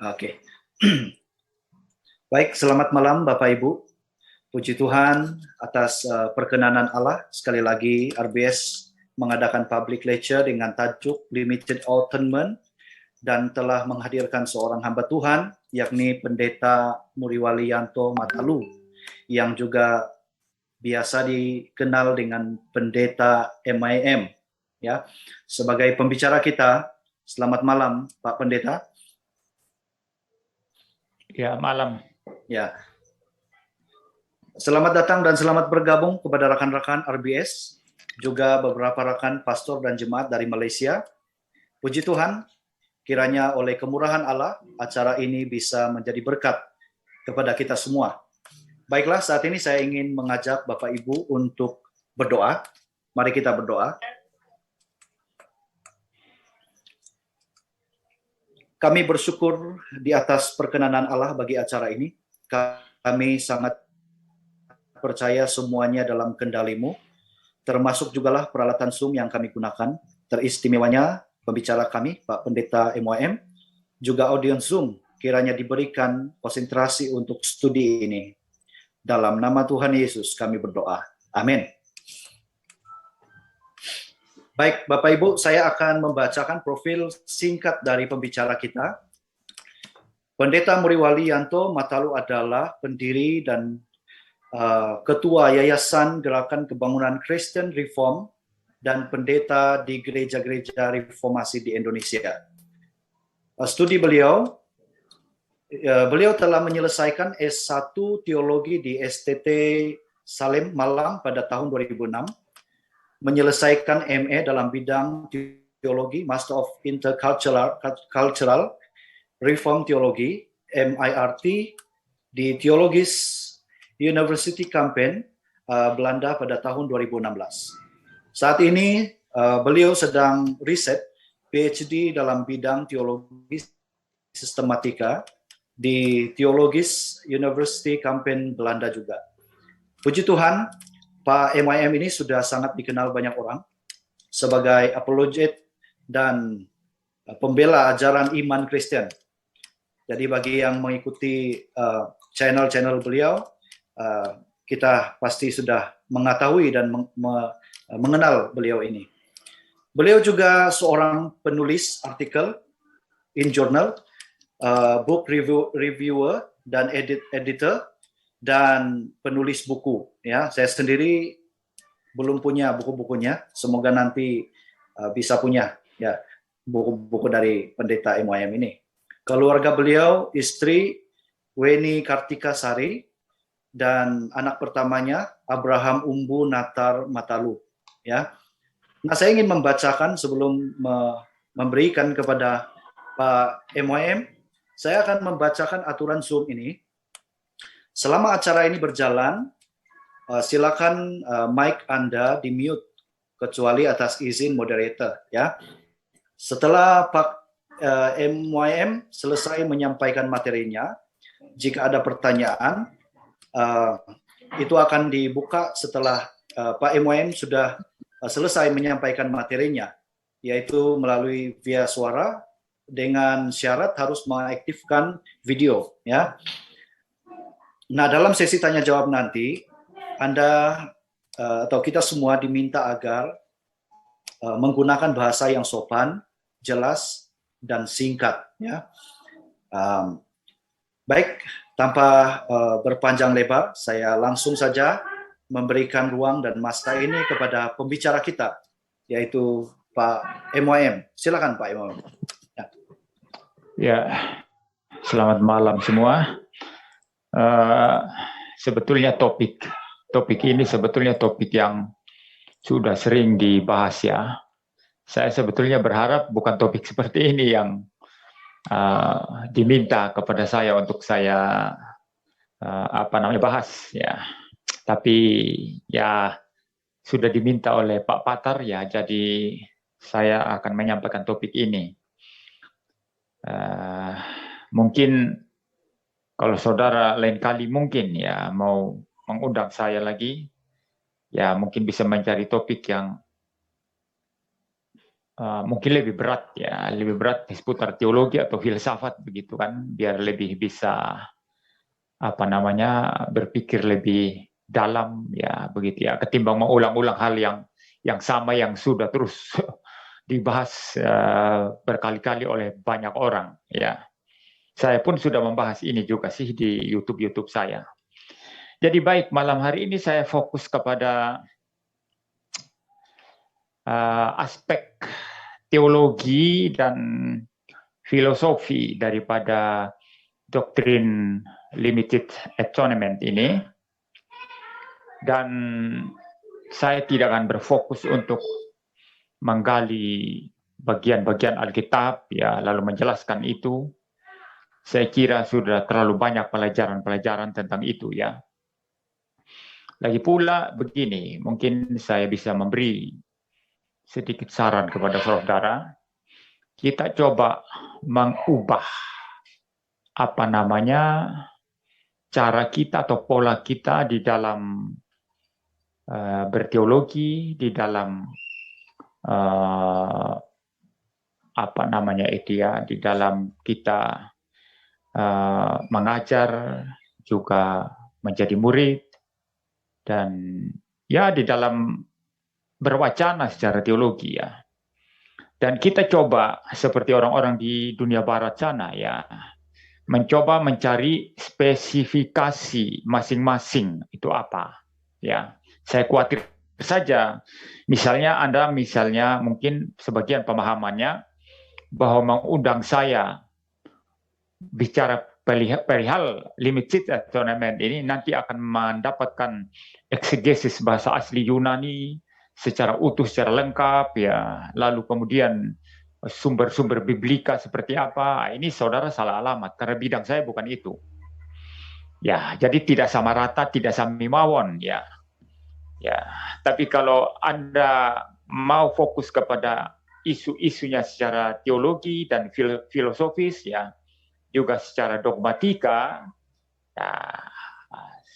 Oke. Baik, selamat malam Bapak Ibu. Puji Tuhan atas perkenanan Allah. Sekali lagi RBS mengadakan public lecture dengan tajuk Limited Atonement dan telah menghadirkan seorang hamba Tuhan, yakni Pendeta Muriwalianto Matalu, yang juga biasa dikenal dengan Pendeta MIM. Ya, sebagai pembicara kita, selamat malam Pak Pendeta. Ya, malam. Ya. Selamat datang dan selamat bergabung kepada rekan-rekan RBS, juga beberapa rekan pastor dan jemaat dari Malaysia. Puji Tuhan, kiranya oleh kemurahan Allah, acara ini bisa menjadi berkat kepada kita semua. Baiklah, saat ini saya ingin mengajak Bapak Ibu untuk berdoa. Mari kita berdoa. Kami bersyukur di atas perkenanan Allah bagi acara ini. Kami sangat percaya semuanya dalam kendali-Mu, termasuk jugalah peralatan Zoom yang kami gunakan. Teristimewanya pembicara kami, Pak Pendeta MYM, juga audiens Zoom, kiranya diberikan konsentrasi untuk studi ini. Dalam nama Tuhan Yesus kami berdoa. Amin. Baik, Bapak Ibu, saya akan membacakan profil singkat dari pembicara kita. Pendeta Muriwalianto Matalu adalah pendiri dan Ketua Yayasan Gerakan Kebangunan Kristen Reform dan pendeta di gereja-gereja reformasi di Indonesia. Studi beliau telah menyelesaikan S1 Teologi di STT Salem, Malang pada tahun 2006, menyelesaikan MA dalam bidang teologi, Master of Intercultural Reform Theology, MIRT, di Theologisch University Kampen, Belanda pada tahun 2016. Saat ini beliau sedang riset PhD dalam bidang teologi sistematika di Theologisch University Kampen, Belanda juga. Puji Tuhan, Pak MIM ini sudah sangat dikenal banyak orang sebagai apologet dan pembela ajaran iman Kristen. Jadi bagi yang mengikuti channel-channel beliau, kita pasti sudah mengetahui dan mengenal beliau ini. Beliau juga seorang penulis artikel in journal, book reviewer dan editor, dan penulis buku. Ya, saya sendiri belum punya buku-bukunya. Semoga nanti bisa punya ya buku-buku dari Pendeta MYM ini. Keluarga beliau, istri Weni Kartika Sari, dan anak pertamanya Abraham Umbu Natar Matalu. Ya, nah saya ingin membacakan sebelum memberikan kepada Pak MYM, saya akan membacakan aturan Zoom ini. Selama acara ini berjalan, silakan mic Anda di-mute kecuali atas izin moderator. Ya. Setelah Pak MYM selesai menyampaikan materinya, jika ada pertanyaan, itu akan dibuka setelah Pak MYM sudah selesai menyampaikan materinya, yaitu melalui via suara dengan syarat harus mengaktifkan video. Ya. Nah, dalam sesi tanya jawab nanti, Anda atau kita semua diminta agar menggunakan bahasa yang sopan, jelas, dan singkat. Ya. Baik, tanpa berpanjang lebar, saya langsung saja memberikan ruang dan masa ini kepada pembicara kita, yaitu Pak MYM. Silakan Pak MYM. Ya, selamat malam semua. Sebetulnya topik ini sebetulnya topik yang sudah sering dibahas ya. Saya sebetulnya berharap bukan topik seperti ini yang diminta kepada saya untuk saya bahas ya. Tapi ya sudah diminta oleh Pak Patar ya, jadi saya akan menyampaikan topik ini. Mungkin kalau saudara lain kali mungkin ya mau mengundang saya lagi, ya mungkin bisa mencari topik yang mungkin lebih berat ya, lebih berat seputar teologi atau filsafat begitu kan, biar lebih bisa apa namanya berpikir lebih dalam ya begitu ya, ketimbang mengulang-ulang hal yang sama yang sudah terus dibahas berkali-kali oleh banyak orang ya. Saya pun sudah membahas ini juga sih di YouTube saya. Jadi baik, malam hari ini saya fokus kepada aspek teologi dan filosofi daripada doktrin limited atonement ini. Dan saya tidak akan berfokus untuk menggali bagian-bagian Alkitab ya lalu menjelaskan itu. Saya kira sudah terlalu banyak pelajaran-pelajaran tentang itu ya. Lagi pula begini, mungkin saya bisa memberi sedikit saran kepada saudara. Kita coba mengubah apa namanya cara kita atau pola kita di dalam berteologi, di dalam apa namanya itu ya, di dalam kita mengajar, juga menjadi murid, dan ya di dalam berwacana secara teologi ya. Dan kita coba seperti orang-orang di dunia barat sana ya, mencoba mencari spesifikasi masing-masing itu apa ya. Saya khawatir saja misalnya Anda mungkin sebagian pemahamannya bahwa mengundang saya bicara perihal limited atonement ini nanti akan mendapatkan eksegesis bahasa asli Yunani secara utuh, secara lengkap ya, lalu kemudian sumber-sumber biblika seperti apa. Ini saudara salah alamat karena bidang saya bukan itu ya. Jadi tidak sama rata, tidak sami mawon ya. Tapi kalau Anda mau fokus kepada isu-isunya secara teologi dan filosofis ya, juga secara dogmatika, ya,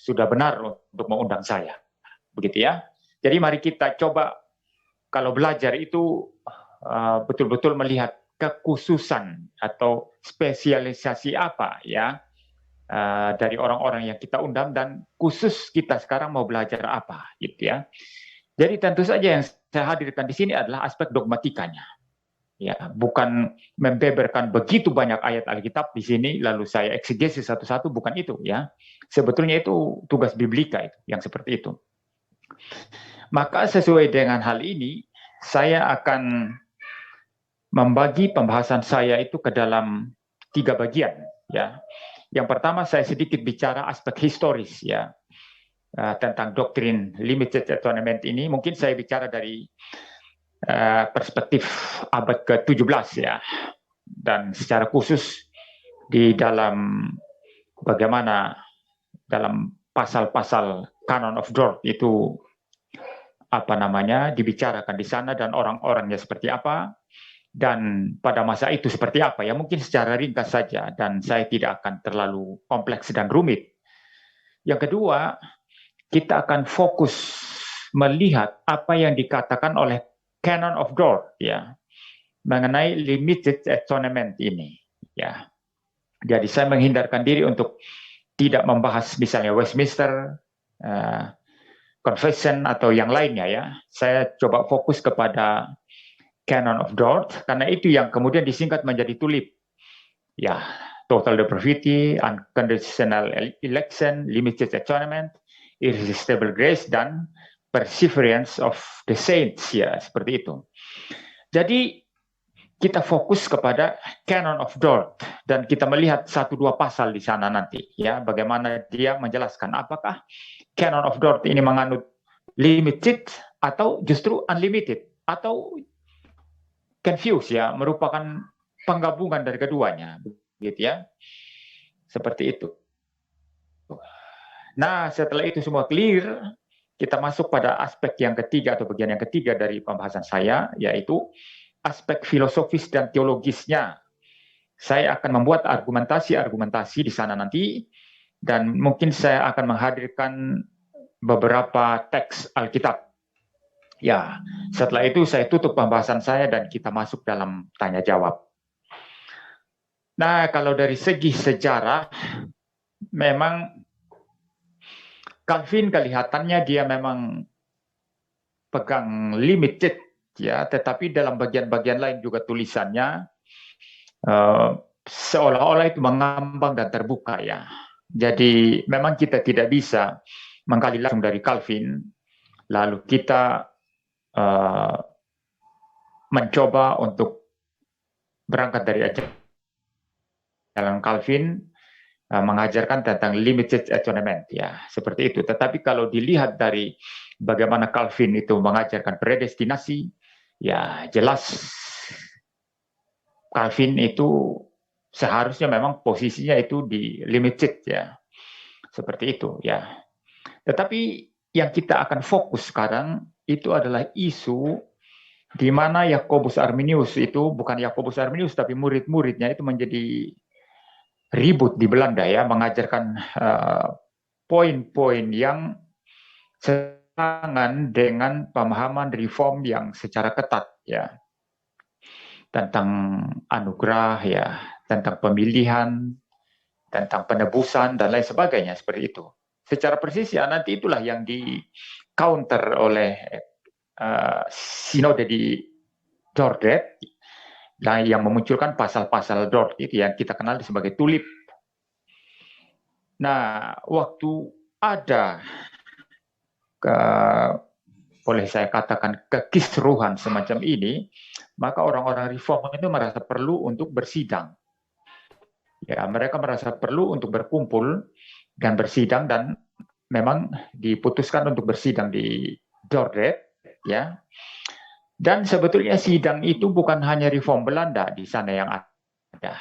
sudah benar untuk mengundang saya, begitu ya. Jadi mari kita coba kalau belajar itu betul-betul melihat kekhususan atau spesialisasi apa ya dari orang-orang yang kita undang dan khusus kita sekarang mau belajar apa, gitu ya. Jadi tentu saja yang saya hadirkan di sini adalah aspek dogmatikanya. Ya, bukan membeberkan begitu banyak ayat Alkitab di sini lalu saya eksegesis satu-satu, bukan itu ya. Sebetulnya itu tugas biblika itu yang seperti itu. Maka sesuai dengan hal ini saya akan membagi pembahasan saya itu ke dalam 3 bagian ya. Yang pertama saya sedikit bicara aspek historis ya tentang doktrin limited atonement ini. Mungkin saya bicara dari perspektif abad ke-17 ya, dan secara khusus di dalam bagaimana dalam pasal-pasal Canon of Dort itu apa namanya dibicarakan di sana dan orang-orangnya seperti apa dan pada masa itu seperti apa ya, mungkin secara ringkas saja dan saya tidak akan terlalu kompleks dan rumit. Yang kedua, kita akan fokus melihat apa yang dikatakan oleh Canon of Dort ya mengenai limited atonement ini ya. Jadi saya menghindarkan diri untuk tidak membahas misalnya Westminster Confession atau yang lainnya ya. Saya coba fokus kepada Canon of Dort karena itu yang kemudian disingkat menjadi TULIP ya. Total depravity, unconditional election, limited atonement, irresistible grace, dan perseverance of the saints ya, seperti itu. Jadi kita fokus kepada Canon of Dort dan kita melihat 1-2 pasal di sana nanti ya, bagaimana dia menjelaskan apakah Canon of Dort ini menganut limited atau justru unlimited atau confused ya, merupakan penggabungan dari keduanya gitu ya. Seperti itu. Nah, setelah itu semua clear, kita masuk pada aspek yang ketiga atau bagian yang ketiga dari pembahasan saya, yaitu aspek filosofis dan teologisnya. Saya akan membuat argumentasi-argumentasi di sana nanti, dan mungkin saya akan menghadirkan beberapa teks Alkitab Ya, setelah itu saya tutup pembahasan saya dan kita masuk dalam tanya jawab. Nah, kalau dari segi sejarah, memang Calvin kelihatannya dia memang pegang limited, ya, tetapi dalam bagian-bagian lain juga tulisannya seolah-olah itu mengambang dan terbuka, ya. Jadi memang kita tidak bisa menggali langsung dari Calvin, lalu kita mencoba untuk berangkat dari ajaran Calvin, mengajarkan tentang limited atonement, ya, seperti itu. Tetapi kalau dilihat dari bagaimana Calvin itu mengajarkan predestinasi, ya jelas Calvin itu seharusnya memang posisinya itu di limited, ya, seperti itu, ya. Tetapi yang kita akan fokus sekarang itu adalah isu di mana Yakobus Arminius itu, bukan Yakobus Arminius tapi murid-muridnya itu menjadi ribut di Belanda, ya, mengajarkan poin-poin yang serangan dengan pemahaman reform yang secara ketat, ya, tentang anugerah, ya, tentang pemilihan, tentang penebusan dan lain sebagainya, seperti itu. Secara persis, ya, nanti itulah yang di counter oleh sinode di Dordrecht, yang memunculkan pasal-pasal Dort itu yang kita kenal sebagai tulip. Nah, waktu ada boleh saya katakan kekisruhan semacam ini, maka orang-orang reform itu merasa perlu untuk bersidang. Ya, mereka merasa perlu untuk berkumpul dan bersidang, dan memang diputuskan untuk bersidang di Dordrecht, ya. Dan sebetulnya sidang itu bukan hanya reform Belanda di sana yang ada,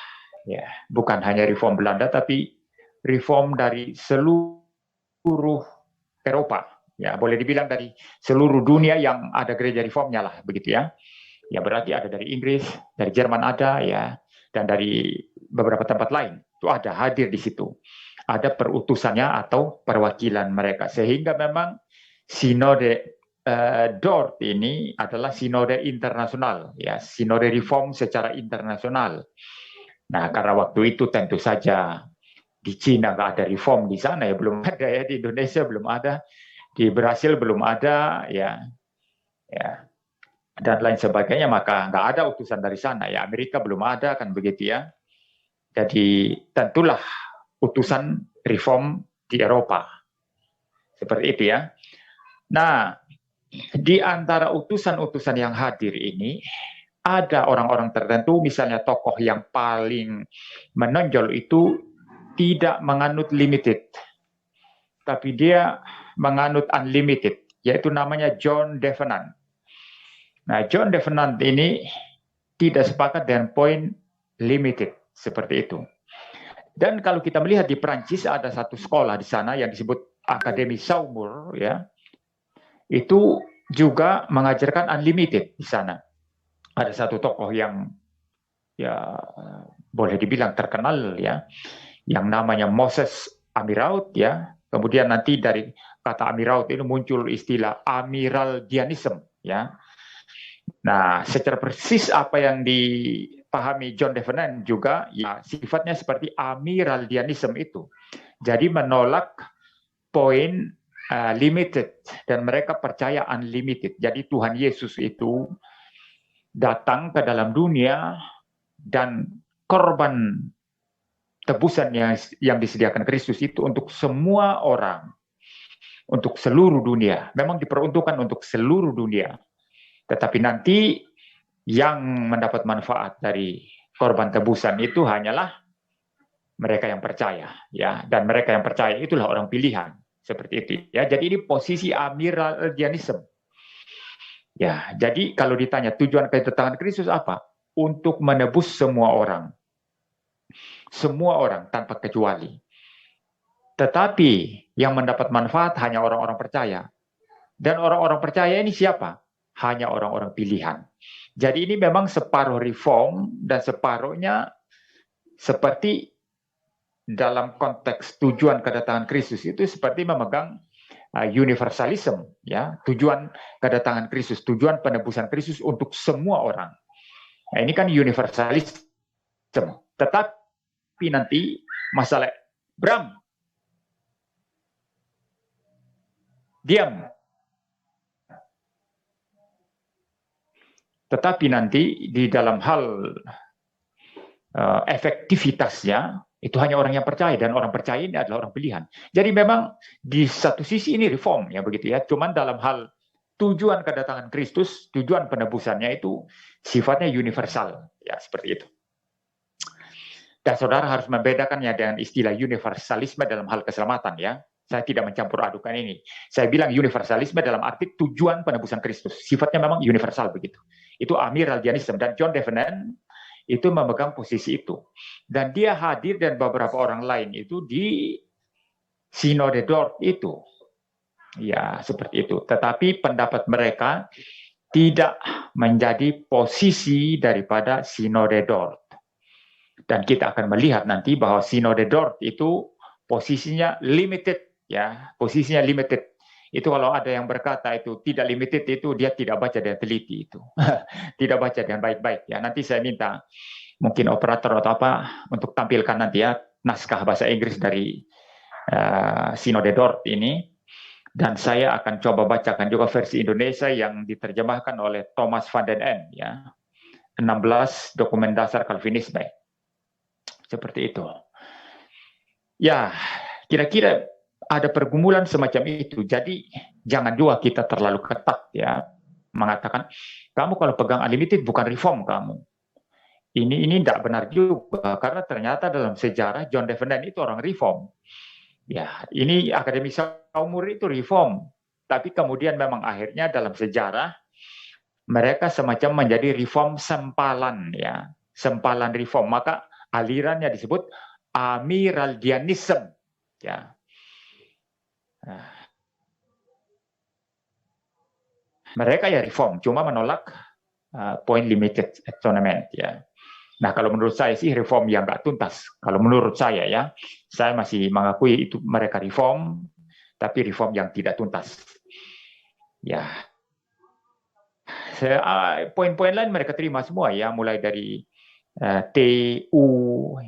ya, bukan hanya reform Belanda, tapi reform dari seluruh Eropa, ya, boleh dibilang dari seluruh dunia yang ada gereja reformnya lah, begitu, ya. Ya, berarti ada dari Inggris, dari Jerman ada, ya, dan dari beberapa tempat lain itu ada hadir di situ. Ada perutusannya atau perwakilan mereka, sehingga memang sinode Dort ini adalah sinode internasional, ya, sinode reform secara internasional. Nah, karena waktu itu tentu saja di Cina nggak ada reform di sana, ya, belum ada, ya, di Indonesia belum ada, di Brasil belum ada, ya, ya, dan lain sebagainya, maka nggak ada utusan dari sana, ya, Amerika belum ada, kan begitu, ya. Jadi tentulah utusan reform di Eropa, seperti itu, ya. Nah, di antara utusan-utusan yang hadir ini, ada orang-orang tertentu, misalnya tokoh yang paling menonjol itu tidak menganut limited, tapi dia menganut unlimited, yaitu namanya John Devenant. Nah, John Devenant ini tidak sepakat dengan poin limited, seperti itu. Dan kalau kita melihat di Prancis, ada satu sekolah di sana yang disebut Akademi Saumur, ya, itu juga mengajarkan unlimited di sana. Ada satu tokoh yang, ya, boleh dibilang terkenal, ya, yang namanya Moses Amirault, ya. Kemudian nanti dari kata Amirault itu muncul istilah Amiraldianism, ya. Nah, secara persis apa yang dipahami John Devenant juga, ya, sifatnya seperti Amiraldianism itu. Jadi menolak poin limited, dan mereka percaya unlimited. Jadi Tuhan Yesus itu datang ke dalam dunia dan korban tebusan yang disediakan Kristus itu untuk semua orang, untuk seluruh dunia. Memang diperuntukkan untuk seluruh dunia. Tetapi nanti yang mendapat manfaat dari korban tebusan itu hanyalah mereka yang percaya, ya, dan mereka yang percaya itulah orang pilihan, seperti itu, ya. Jadi ini posisi Amiraldianism. Ya, jadi kalau ditanya tujuan kedatangan Kristus apa? Untuk menebus semua orang tanpa kecuali. Tetapi yang mendapat manfaat hanya orang-orang percaya. Dan orang-orang percaya ini siapa? Hanya orang-orang pilihan. Jadi ini memang separuh reform dan separuhnya seperti dalam konteks tujuan kedatangan Kristus itu seperti memegang universalism, ya, tujuan kedatangan Kristus, tujuan penebusan Kristus untuk semua orang. Nah, ini kan universalism. Tetapi nanti masalah Bram, diam. Tetapi nanti di dalam hal efektivitasnya itu hanya orang yang percaya, dan orang percaya ini adalah orang pilihan. Jadi memang di satu sisi ini reform, ya begitu ya. Cuman dalam hal tujuan kedatangan Kristus, tujuan penebusannya itu sifatnya universal, ya seperti itu. Dan saudara harus membedakannya dengan istilah universalisme dalam hal keselamatan, ya. Saya tidak mencampur adukan ini. Saya bilang universalisme dalam arti tujuan penebusan Kristus. Sifatnya memang universal begitu. Itu amyraldianisme, dan John Devenant itu memegang posisi itu. Dan dia hadir dan beberapa orang lain itu di Synode Dort itu. Ya, seperti itu. Tetapi pendapat mereka tidak menjadi posisi daripada Synode Dort. Dan kita akan melihat nanti bahwa Synode Dort itu posisinya limited, ya, posisinya limited. Itu kalau ada yang berkata itu tidak limited, itu dia tidak baca dan teliti itu. Tidak baca dengan baik-baik, ya. Nanti saya minta mungkin operator atau apa untuk tampilkan nanti ya naskah bahasa Inggris dari Synode Dort ini, dan saya akan coba bacakan juga versi Indonesia yang diterjemahkan oleh Thomas van den Ende, ya. 16 dokumen dasar Calvinisme. Seperti itu. Ya, kira-kira ada pergumulan semacam itu. Jadi jangan juga kita terlalu ketat, ya, mengatakan kamu kalau pegang unlimited bukan reform kamu. Ini tidak benar juga, karena ternyata dalam sejarah John Devenant itu orang reform. Ya, ini akademi Saumur itu reform, tapi kemudian memang akhirnya dalam sejarah mereka semacam menjadi reform sempalan, ya, sempalan reform. Maka alirannya disebut amyraldianism, ya. Mereka ya reform, cuma menolak point limited atonement, ya. Nah, kalau menurut saya sih reform yang nggak tuntas. Kalau menurut saya, ya, saya masih mengakui itu mereka reform, tapi reform yang tidak tuntas. Ya, poin-poin lain mereka terima semua, ya, mulai dari TU,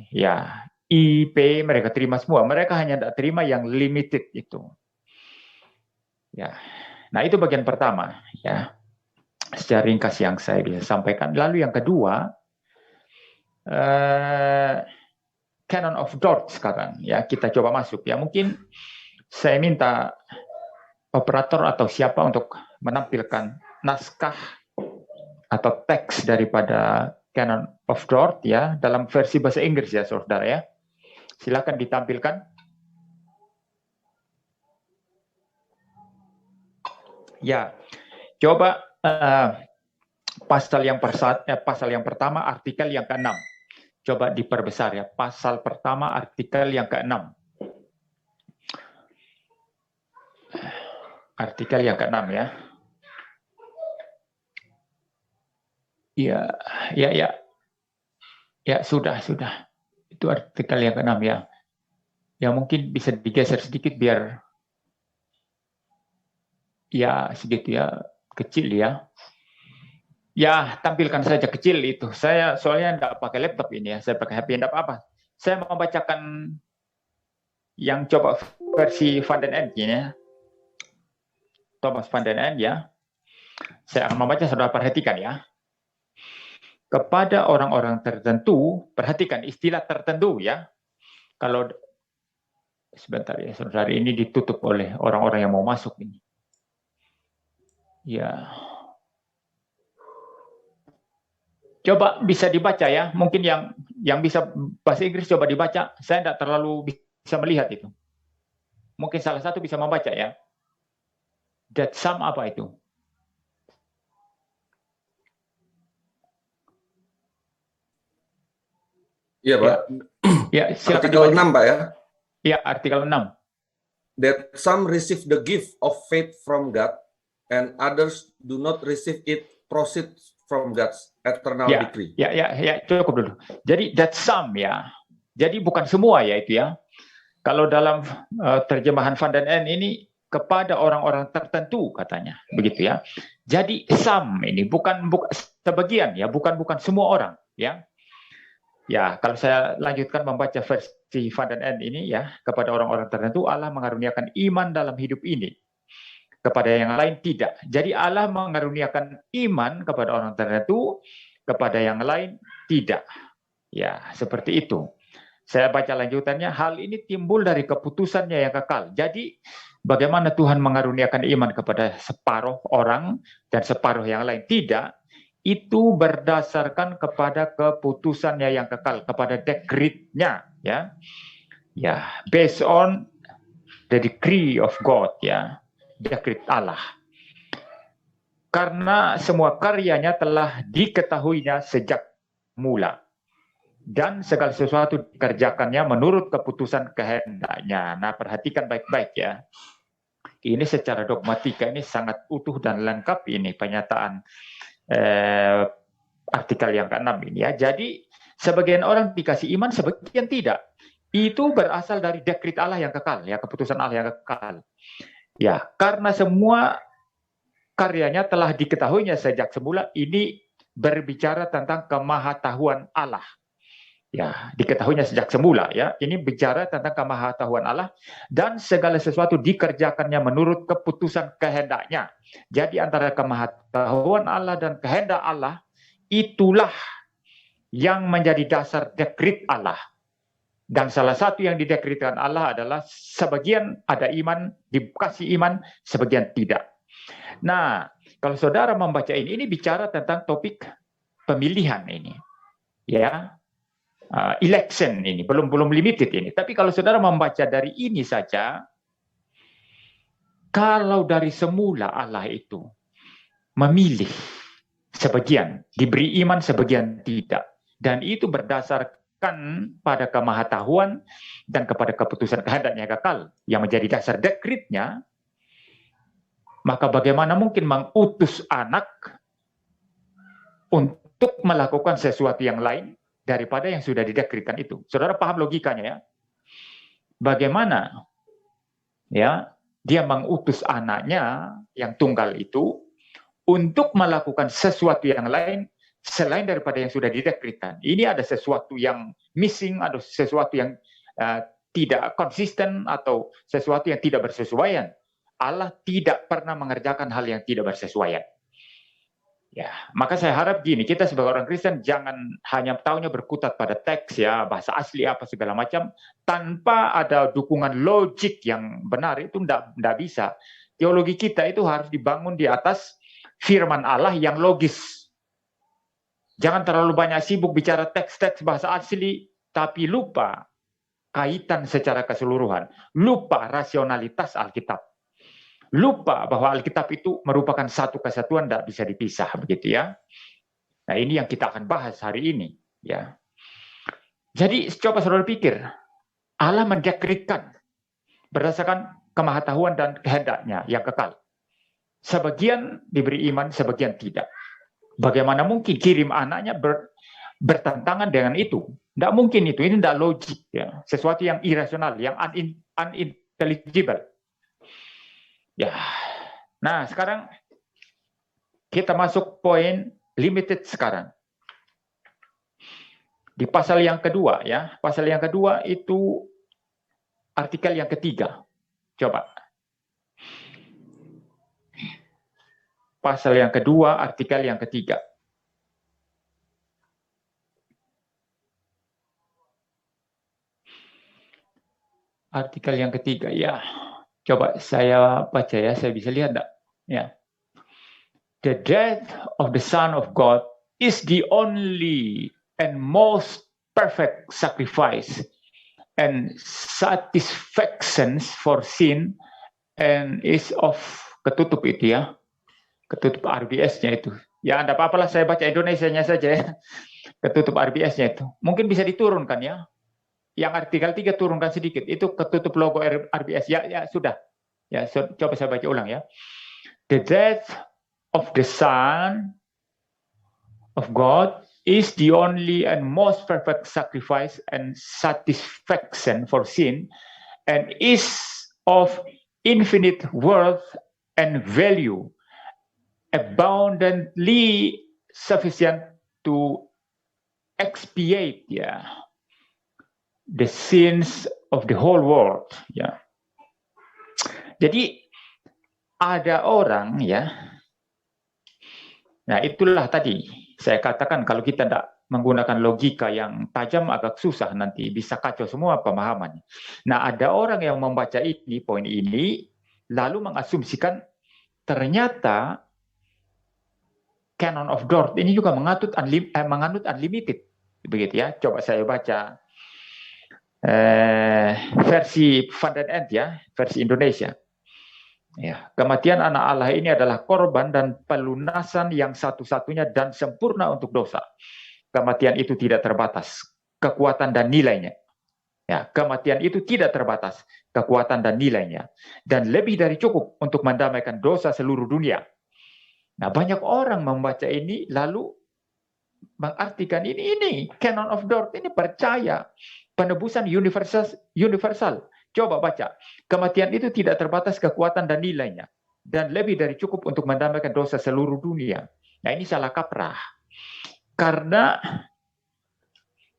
ya, IP mereka terima semua. Mereka hanya tidak terima yang limited itu. Ya, nah itu bagian pertama, ya, secara ringkas yang saya bisa sampaikan. Lalu yang kedua, Canon of Dort sekarang, ya, kita coba masuk, ya. Mungkin saya minta operator atau siapa untuk menampilkan naskah atau teks daripada Canon of Dort, ya, dalam versi bahasa Inggris, ya, saudara, ya. Silakan ditampilkan. Ya, coba pasal yang pertama, artikel yang ke-6. Coba diperbesar, ya. Pasal pertama, artikel yang ke-6. Artikel yang ke-6, ya. Ya, sudah. Itu artikel yang ke-6, ya. Ya, mungkin bisa digeser sedikit biar, ya, segitu, ya, kecil, ya. Ya, tampilkan saja kecil itu. Saya soalnya tidak pakai laptop ini, ya. Saya pakai HP, tidak apa-apa. Saya mau bacakan yang coba versi Van den Ende, ya. Thomas van den Ende, ya. Saya akan membaca, saudara perhatikan, ya. Kepada orang-orang tertentu, perhatikan istilah tertentu, ya. Kalau sebentar, ya, saudara, ini ditutup oleh orang-orang yang mau masuk ini. Ya. Coba bisa dibaca, ya. Mungkin yang bisa bahasa Inggris coba dibaca. Saya tidak terlalu bisa melihat itu. Mungkin salah satu bisa membaca, ya. That some apa itu? Iya, Pak. Ya, silakan artikel dibaca. 6, Pak, ya. Ya, artikel 6. That some receive the gift of faith from God and others do not receive it proceeds from God's eternal decree. Ya, cukup dulu. Jadi that some, ya. Jadi bukan semua, ya, itu, ya. Kalau dalam terjemahan Van den Ende ini kepada orang-orang tertentu katanya, begitu ya. Jadi some ini bukan sebagian ya, bukan semua orang ya. Ya, kalau saya lanjutkan membaca versi Van den Ende ini ya, kepada orang-orang tertentu Allah mengaruniakan iman dalam hidup ini. Kepada yang lain tidak. Jadi Allah mengaruniakan iman kepada orang tertentu, kepada yang lain tidak. Ya, seperti itu. Saya baca lanjutannya, hal ini timbul dari keputusannya yang kekal. Jadi, bagaimana Tuhan mengaruniakan iman kepada separuh orang dan separuh yang lain tidak, itu berdasarkan kepada keputusannya yang kekal, kepada dekretnya, ya. Ya, based on the decree of God, ya. Dekret Allah. Karena semua karyanya telah diketahuinya sejak mula. Dan segala sesuatu dikerjakannya menurut keputusan kehendaknya. Nah, perhatikan baik-baik ya. Ini secara dogmatika ini sangat utuh dan lengkap ini pernyataan artikel yang ke-6 ini ya. Jadi, sebagian orang dikasih iman, sebagian tidak. Itu berasal dari dekret Allah yang kekal, ya, keputusan Allah yang kekal. Ya, karena semua karyanya telah diketahuinya sejak semula, ini berbicara tentang kemahatauan Allah. Ya, diketahuinya sejak semula ya. Ini bicara tentang kemahatauan Allah dan segala sesuatu dikerjakannya menurut keputusan kehendaknya. Jadi antara kemahatauan Allah dan kehendak Allah itulah yang menjadi dasar dekret Allah. Dan salah satu yang didekretkan Allah adalah sebagian ada iman, dikasih iman, sebagian tidak. Nah, kalau saudara membaca ini bicara tentang topik pemilihan ini. Ya. Election ini belum limited ini. Tapi kalau saudara membaca dari ini saja, kalau dari semula Allah itu memilih sebagian, diberi iman sebagian tidak, dan itu berdasarkan pada kemahatauan dan kepada keputusan kehendaknya kekal yang menjadi dasar dekretnya, maka bagaimana mungkin mengutus anak untuk melakukan sesuatu yang lain daripada yang sudah didekretkan itu. Saudara paham logikanya ya? Bagaimana ya dia mengutus anaknya yang tunggal itu untuk melakukan sesuatu yang lain selain daripada yang sudah didekretkan. Ini ada sesuatu yang missing, ada sesuatu yang tidak konsisten atau sesuatu yang tidak bersesuaian. Allah tidak pernah mengerjakan hal yang tidak bersesuaian. Ya, maka saya harap gini, kita sebagai orang Kristen jangan hanya taunya berkutat pada teks ya, bahasa asli apa segala macam, tanpa ada dukungan logik yang benar, itu tidak bisa. Teologi kita itu harus dibangun di atas firman Allah yang logis. Jangan terlalu banyak sibuk bicara teks-teks bahasa asli, tapi lupa kaitan secara keseluruhan, lupa rasionalitas Alkitab. Lupa bahwa Alkitab itu merupakan satu kesatuan, tidak bisa dipisah, begitu ya. Nah, ini yang kita akan bahas hari ini, ya. Jadi coba saudara pikir, Allah mendekretkan berdasarkan kemahatauan dan kehendaknya yang kekal. Sebagian diberi iman, sebagian tidak. Bagaimana mungkin kirim anaknya bertentangan dengan itu? Tidak mungkin itu, ini tidak logik, ya. Sesuatu yang irasional, yang unintelligible. Ya, nah sekarang kita masuk poin limited sekarang. Di pasal yang kedua ya, pasal yang kedua itu artikel yang ketiga. Coba. Pasal yang kedua, artikel yang ketiga. Artikel yang ketiga ya. Coba saya baca ya, saya bisa lihat enggak? Ya. The death of the Son of God is the only and most perfect sacrifice and satisfaction for sin and is of ketutup itu ya. Ketutup RBS-nya itu. Ya, enggak apa-apalah saya baca Indonesianya saja ya. Ketutup RBS-nya itu. Mungkin bisa diturunkan ya. Yang artikel 3 turunkan sedikit, itu ketutup logo RBS. Ya sudah. Ya, coba saya baca ulang ya. The death of the Son of God is the only and most perfect sacrifice and satisfaction for sin and is of infinite worth and value, abundantly sufficient to expiate the sins of the whole world. Jadi ada orang nah itulah tadi saya katakan kalau kita tidak menggunakan logika yang tajam agak susah, nanti bisa kacau semua pemahaman. Nah ada orang yang membaca ini, poin ini, lalu mengasumsikan ternyata Canon of Dort ini juga menganut unlimited, begitu ya. Coba saya baca versi Van den End versi Indonesia. Kematian anak Allah ini adalah korban dan pelunasan yang satu-satunya dan sempurna untuk dosa. Kematian itu tidak terbatas, kekuatan dan nilainya. Kematian itu tidak terbatas, kekuatan dan nilainya. Dan lebih dari cukup untuk mendamaikan dosa seluruh dunia. Nah, banyak orang membaca ini lalu mengartikan ini Canon of Dort ini percaya penebusan universal. Coba baca. Kematian itu tidak terbatas, kekuatan dan nilainya. Dan lebih dari cukup untuk mendamaikan dosa seluruh dunia. Nah, ini salah kaprah. Karena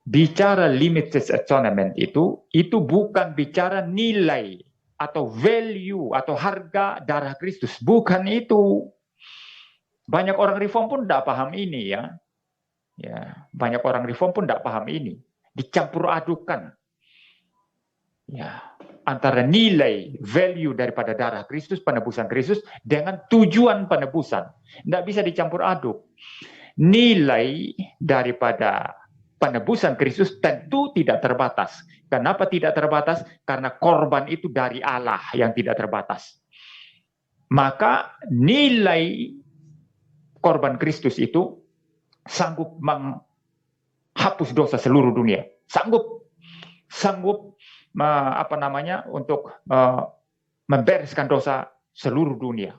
bicara limited atonement itu bukan bicara nilai atau value atau harga darah Kristus. Bukan itu. Banyak orang reform pun tidak paham ini banyak orang reform pun tidak paham ini. Dicampur adukan. Antara nilai, value daripada darah Kristus, penebusan Kristus, dengan tujuan penebusan. Tidak bisa dicampur aduk. Nilai daripada penebusan Kristus tentu tidak terbatas. Kenapa tidak terbatas? Karena korban itu dari Allah yang tidak terbatas. Maka nilai korban Kristus itu sanggup menghapus dosa seluruh dunia. Sanggup untuk membereskan dosa seluruh dunia.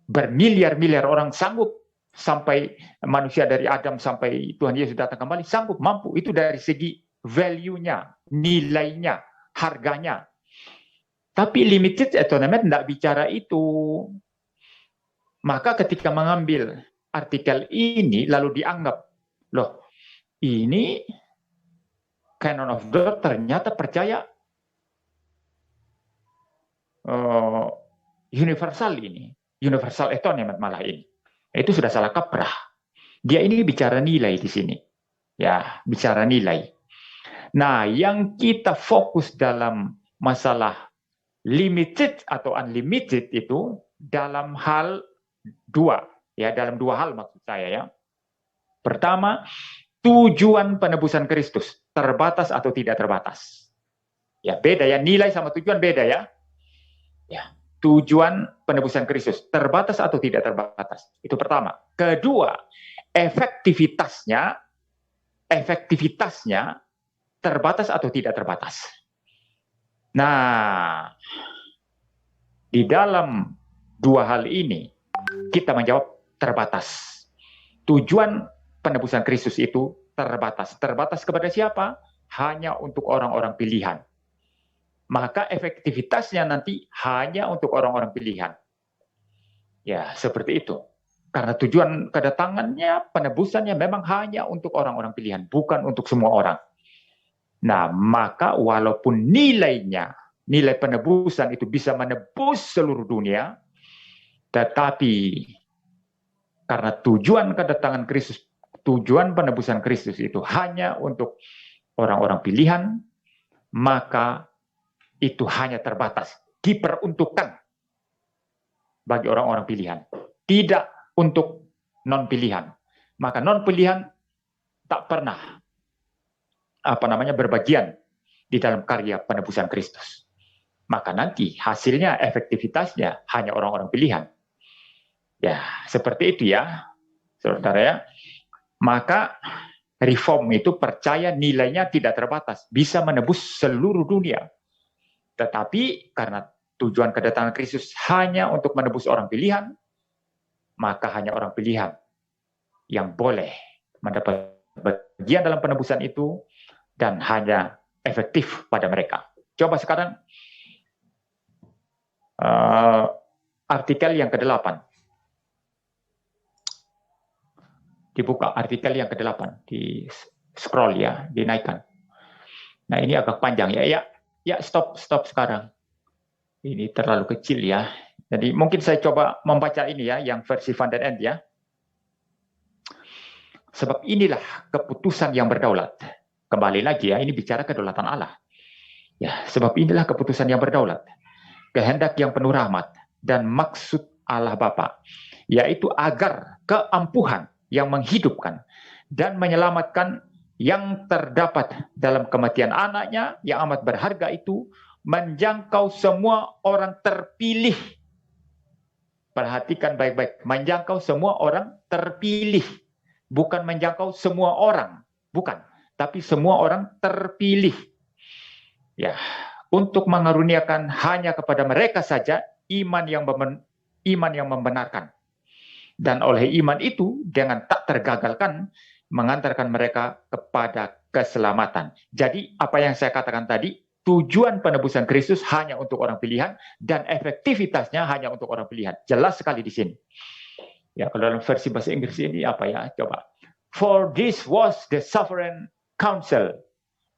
Bermiliar-miliar orang sanggup, sampai manusia dari Adam sampai Tuhan Yesus datang kembali, sanggup, mampu. Itu dari segi value-nya, nilainya, harganya. Tapi limited atonement tidak bicara itu. Maka ketika mengambil artikel ini lalu dianggap, loh ini Canon of Dort ternyata percaya universal atonement malah ini. Itu sudah salah kaprah. Dia ini bicara nilai di sini. Bicara nilai. Nah, yang kita fokus dalam masalah limited atau unlimited itu dalam hal dua. Dalam dua hal maksud saya Pertama, tujuan penebusan Kristus. Terbatas atau tidak terbatas. Beda nilai sama tujuan beda tujuan penebusan Kristus terbatas atau tidak terbatas. Itu pertama. Kedua, efektivitasnya terbatas atau tidak terbatas. Nah, di dalam dua hal ini kita menjawab terbatas. Tujuan penebusan Kristus itu terbatas. Terbatas kepada siapa? Hanya untuk orang-orang pilihan. Maka efektivitasnya nanti hanya untuk orang-orang pilihan. Seperti itu. Karena tujuan kedatangannya, penebusannya memang hanya untuk orang-orang pilihan, bukan untuk semua orang. Nah, maka walaupun nilai penebusan itu bisa menebus seluruh dunia, tetapi karena tujuan kedatangan Kristus, tujuan penebusan Kristus itu hanya untuk orang-orang pilihan, maka itu hanya terbatas, diperuntukkan bagi orang-orang pilihan, tidak untuk non-pilihan. Maka non-pilihan tak pernah berbagian di dalam karya penebusan Kristus. Maka nanti hasilnya, efektivitasnya hanya orang-orang pilihan. Seperti itu saudara Maka reform itu percaya nilainya tidak terbatas, bisa menebus seluruh dunia. Tetapi karena tujuan kedatangan Kristus hanya untuk menebus orang pilihan, maka hanya orang pilihan yang boleh mendapat bagian dalam penebusan itu dan hanya efektif pada mereka. Coba sekarang artikel yang ke-8. Dibuka artikel yang ke-8, di scroll ya, dinaikkan. Nah, ini agak panjang ya. Ya, stop sekarang. Ini terlalu kecil ya. Jadi mungkin saya coba membaca ini ya, yang versi Van den End ya. Sebab inilah keputusan yang berdaulat. Kembali lagi ya, ini bicara kedaulatan Allah. Ya, sebab inilah keputusan yang berdaulat. Kehendak yang penuh rahmat dan maksud Allah Bapa, yaitu agar keampuhan yang menghidupkan dan menyelamatkan yang terdapat dalam kematian anaknya yang amat berharga itu menjangkau semua orang terpilih. Perhatikan baik-baik, menjangkau semua orang terpilih. Bukan menjangkau semua orang, bukan, tapi semua orang terpilih. Ya, untuk mengaruniakan hanya kepada mereka saja iman yang membenarkan. Dan oleh iman itu dengan tak tergagalkan mengantarkan mereka kepada keselamatan. Jadi apa yang saya katakan tadi, tujuan penebusan Kristus hanya untuk orang pilihan dan efektivitasnya hanya untuk orang pilihan. Jelas sekali di sini. Ya, kalau dalam versi bahasa Inggris ini apa ya? Coba. For this was the sovereign counsel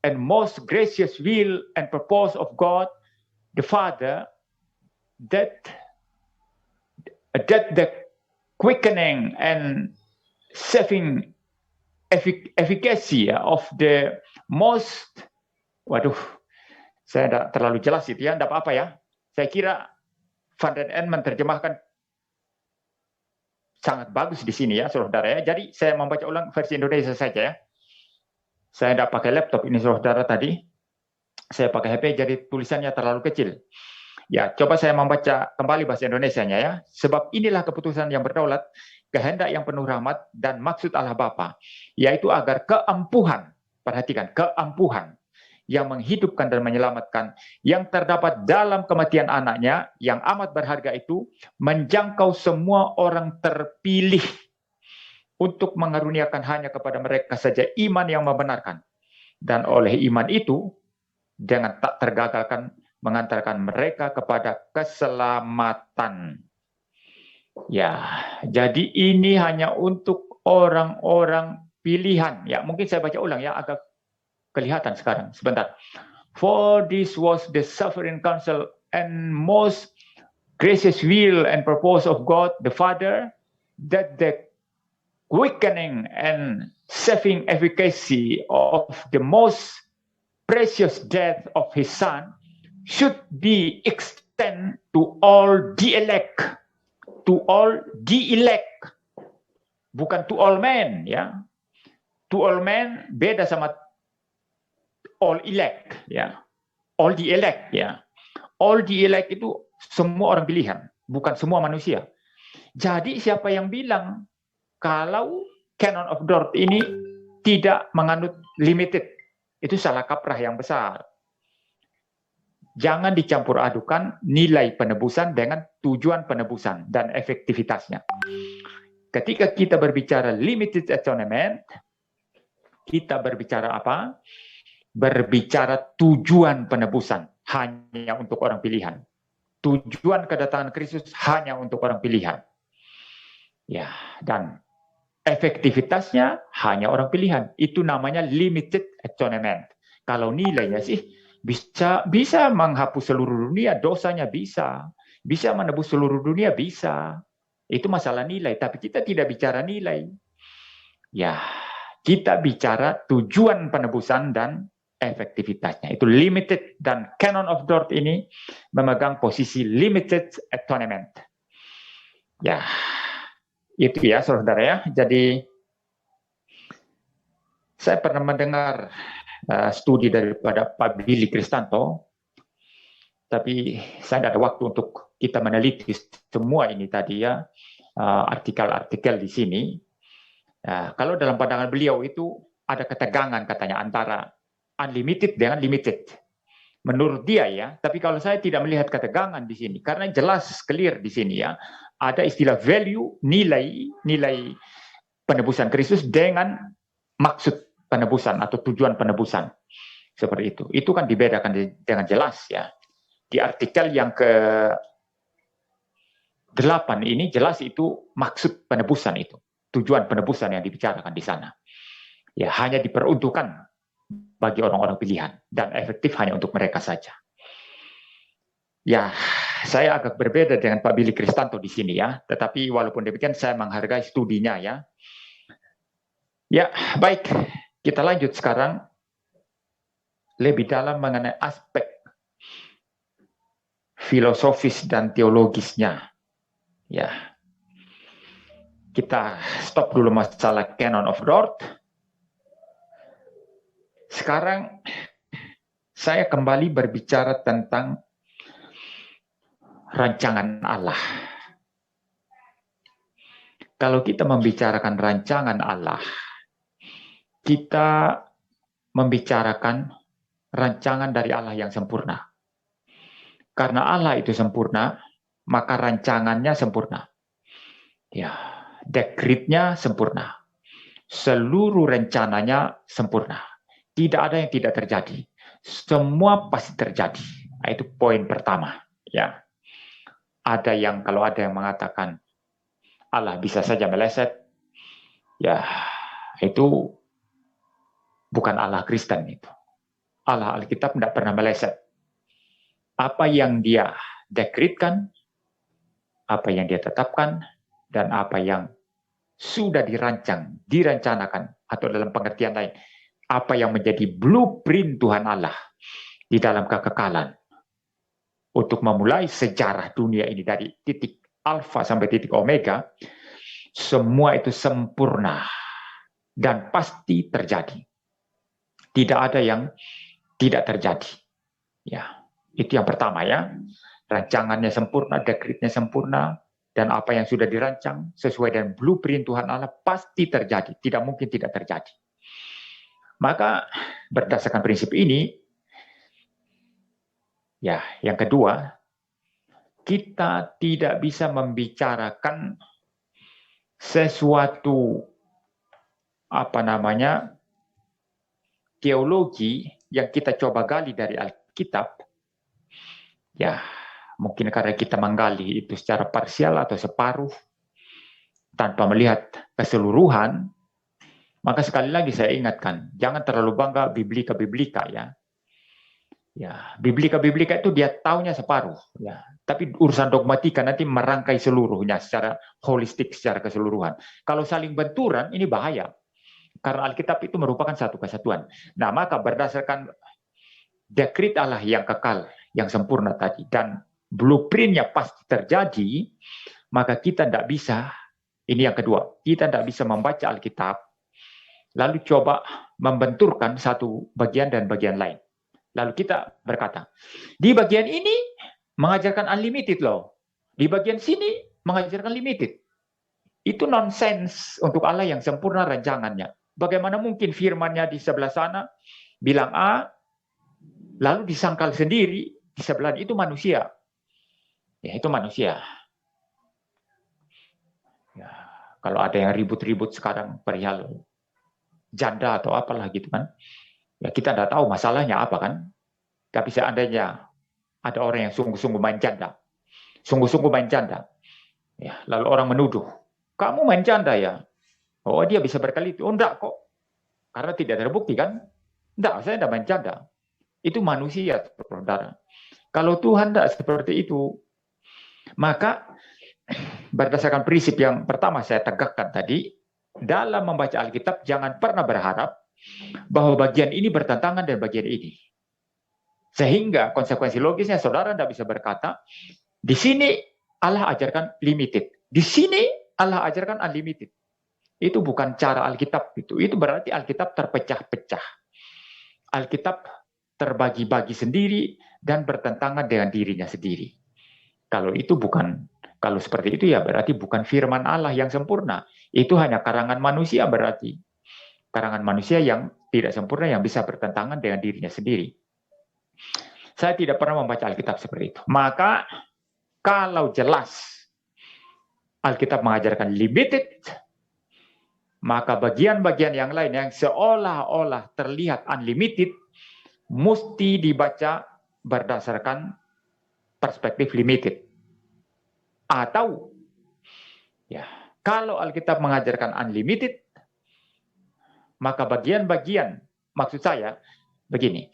and most gracious will and purpose of God the Father, that the quickening and saving efficacy of the most, waduh, saya tidak terlalu jelas itu ya, tidak apa-apa ya. Saya kira Van den End menerjemahkan sangat bagus di sini ya, saudara ya. Jadi saya membaca ulang versi Indonesia saja ya. Saya tidak pakai laptop ini saudara tadi. Saya pakai HP jadi tulisannya terlalu kecil. Ya, coba saya membaca kembali bahasa Indonesianya ya. Sebab inilah keputusan yang berdaulat, kehendak yang penuh rahmat dan maksud Allah Bapa, yaitu agar keampuhan, perhatikan, keampuhan yang menghidupkan dan menyelamatkan yang terdapat dalam kematian anaknya yang amat berharga itu menjangkau semua orang terpilih untuk mengaruniakan hanya kepada mereka saja iman yang membenarkan. Dan oleh iman itu dengan tak tergagalkan mengantarkan mereka kepada keselamatan. Ya, jadi ini hanya untuk orang-orang pilihan. Ya, mungkin saya baca ulang ya, agak kelihatan sekarang. Sebentar. For this was the sovereign counsel and most gracious will and purpose of God the Father, that the quickening and saving efficacy of the most precious death of his Son should be extended to all the elect. To all the elect. Bukan to all men, ya. To all men beda sama all elect, ya. All the elect, ya. All the elect itu semua orang pilihan, bukan semua manusia. Jadi siapa yang bilang kalau Canon of Dort ini tidak menganut limited, itu salah kaprah yang besar. Jangan dicampur adukan nilai penebusan dengan tujuan penebusan dan efektivitasnya. Ketika kita berbicara limited atonement, kita berbicara apa? Berbicara tujuan penebusan hanya untuk orang pilihan. Tujuan kedatangan Kristus hanya untuk orang pilihan. Ya, dan efektivitasnya hanya orang pilihan. Itu namanya limited atonement. Kalau nilainya sih bisa menghapus seluruh dunia, dosanya bisa menebus seluruh dunia, bisa. Itu masalah nilai, tapi kita tidak bicara nilai. Ya, kita bicara tujuan penebusan dan efektivitasnya. Itu limited, dan Canon of Dort ini memegang posisi limited atonement. Ya, itu ya saudara ya. Jadi saya pernah mendengar studi daripada Pak Billy Kristanto, tapi saya tidak ada waktu untuk kita meneliti semua ini tadi ya, artikel-artikel di sini. Kalau dalam pandangan beliau itu ada ketegangan katanya antara unlimited dengan limited. Menurut dia ya, tapi kalau saya tidak melihat ketegangan di sini, karena jelas clear di sini ya, ada istilah value, nilai penebusan Kristus dengan maksud penebusan atau tujuan penebusan. Seperti itu. Itu kan dibedakan dengan jelas ya. Di artikel yang ke 8 ini jelas itu maksud penebusan itu. Tujuan penebusan yang dibicarakan di sana. Ya, hanya diperuntukkan bagi orang-orang pilihan dan efektif hanya untuk mereka saja. Ya, saya agak berbeda dengan Pak Billy Kristanto di sini ya, tetapi walaupun demikian saya menghargai studinya ya. Ya, baik, kita lanjut sekarang lebih dalam mengenai aspek filosofis dan teologisnya. Ya, kita stop dulu masalah canon of God. Sekarang saya kembali berbicara tentang rancangan Allah. Kalau kita membicarakan rancangan Allah, kita membicarakan rancangan dari Allah yang sempurna. Karena Allah itu sempurna, maka rancangannya sempurna. Ya, dekretnya sempurna. Seluruh rencananya sempurna. Tidak ada yang tidak terjadi. Semua pasti terjadi. Nah, itu poin pertama. Ya, ada yang kalau ada yang mengatakan Allah bisa saja meleset, ya itu bukan Allah Kristen itu. Allah Alkitab tidak pernah meleset. Apa yang dia dekretkan, apa yang dia tetapkan, dan apa yang sudah dirancang, direncanakan, atau dalam pengertian lain, apa yang menjadi blueprint Tuhan Allah di dalam kekekalan untuk memulai sejarah dunia ini dari titik alfa sampai titik omega, semua itu sempurna dan pasti terjadi. Tidak ada yang tidak terjadi. Ya, itu yang pertama ya. Rancangannya sempurna, dekretnya sempurna, dan apa yang sudah dirancang sesuai dengan blueprint Tuhan Allah pasti terjadi. Tidak mungkin tidak terjadi. Maka berdasarkan prinsip ini, ya, yang kedua, kita tidak bisa membicarakan sesuatu teologi yang kita coba gali dari Alkitab. Ya, mungkin karena kita menggali itu secara parsial atau separuh tanpa melihat keseluruhan, maka sekali lagi saya ingatkan, jangan terlalu bangga biblika ya. Ya, biblika itu dia taunya separuh ya. Tapi urusan dogmatika nanti merangkai seluruhnya secara holistik, secara keseluruhan. Kalau saling benturan ini bahaya. Karena Alkitab itu merupakan satu kesatuan. Nah, maka berdasarkan dekret Allah yang kekal, yang sempurna tadi, dan blueprintnya pasti terjadi, maka kita tidak bisa, ini yang kedua, kita tidak bisa membaca Alkitab, lalu coba membenturkan satu bagian dan bagian lain. Lalu kita berkata, di bagian ini mengajarkan unlimited loh, di bagian sini mengajarkan limited. Itu nonsens untuk Allah yang sempurna rancangannya. Bagaimana mungkin firman-Nya di sebelah sana bilang A, lalu disangkal sendiri di sebelah itu manusia. Ya, itu manusia. Ya, kalau ada yang ribut-ribut sekarang perihal janda atau apalah gitu kan, ya kita tidak tahu masalahnya apa kan. Tapi seandainya ada orang yang sungguh-sungguh main janda, ya, lalu orang menuduh, kamu main janda ya? Oh, dia bisa berkali, oh enggak kok, karena tidak terbukti kan? Enggak, saya tidak main janda. Itu manusia, saudara. Kalau Tuhan tidak seperti itu, maka berdasarkan prinsip yang pertama saya tegakkan tadi, dalam membaca Alkitab jangan pernah berharap bahwa bagian ini bertentangan dengan bagian ini. Sehingga konsekuensi logisnya saudara tidak bisa berkata, di sini Allah ajarkan limited, di sini Allah ajarkan unlimited. Itu bukan cara Alkitab itu. Itu berarti Alkitab terpecah-pecah. Alkitab terbagi-bagi sendiri dan bertentangan dengan dirinya sendiri. Kalau seperti itu ya berarti bukan firman Allah yang sempurna. Itu hanya karangan manusia berarti. Karangan manusia yang tidak sempurna yang bisa bertentangan dengan dirinya sendiri. Saya tidak pernah membaca Alkitab seperti itu. Maka kalau jelas Alkitab mengajarkan limited, maka bagian-bagian yang lain yang seolah-olah terlihat unlimited mesti dibaca berdasarkan perspektif limited. Atau ya, kalau Alkitab mengajarkan unlimited, maka bagian-bagian, maksud saya begini,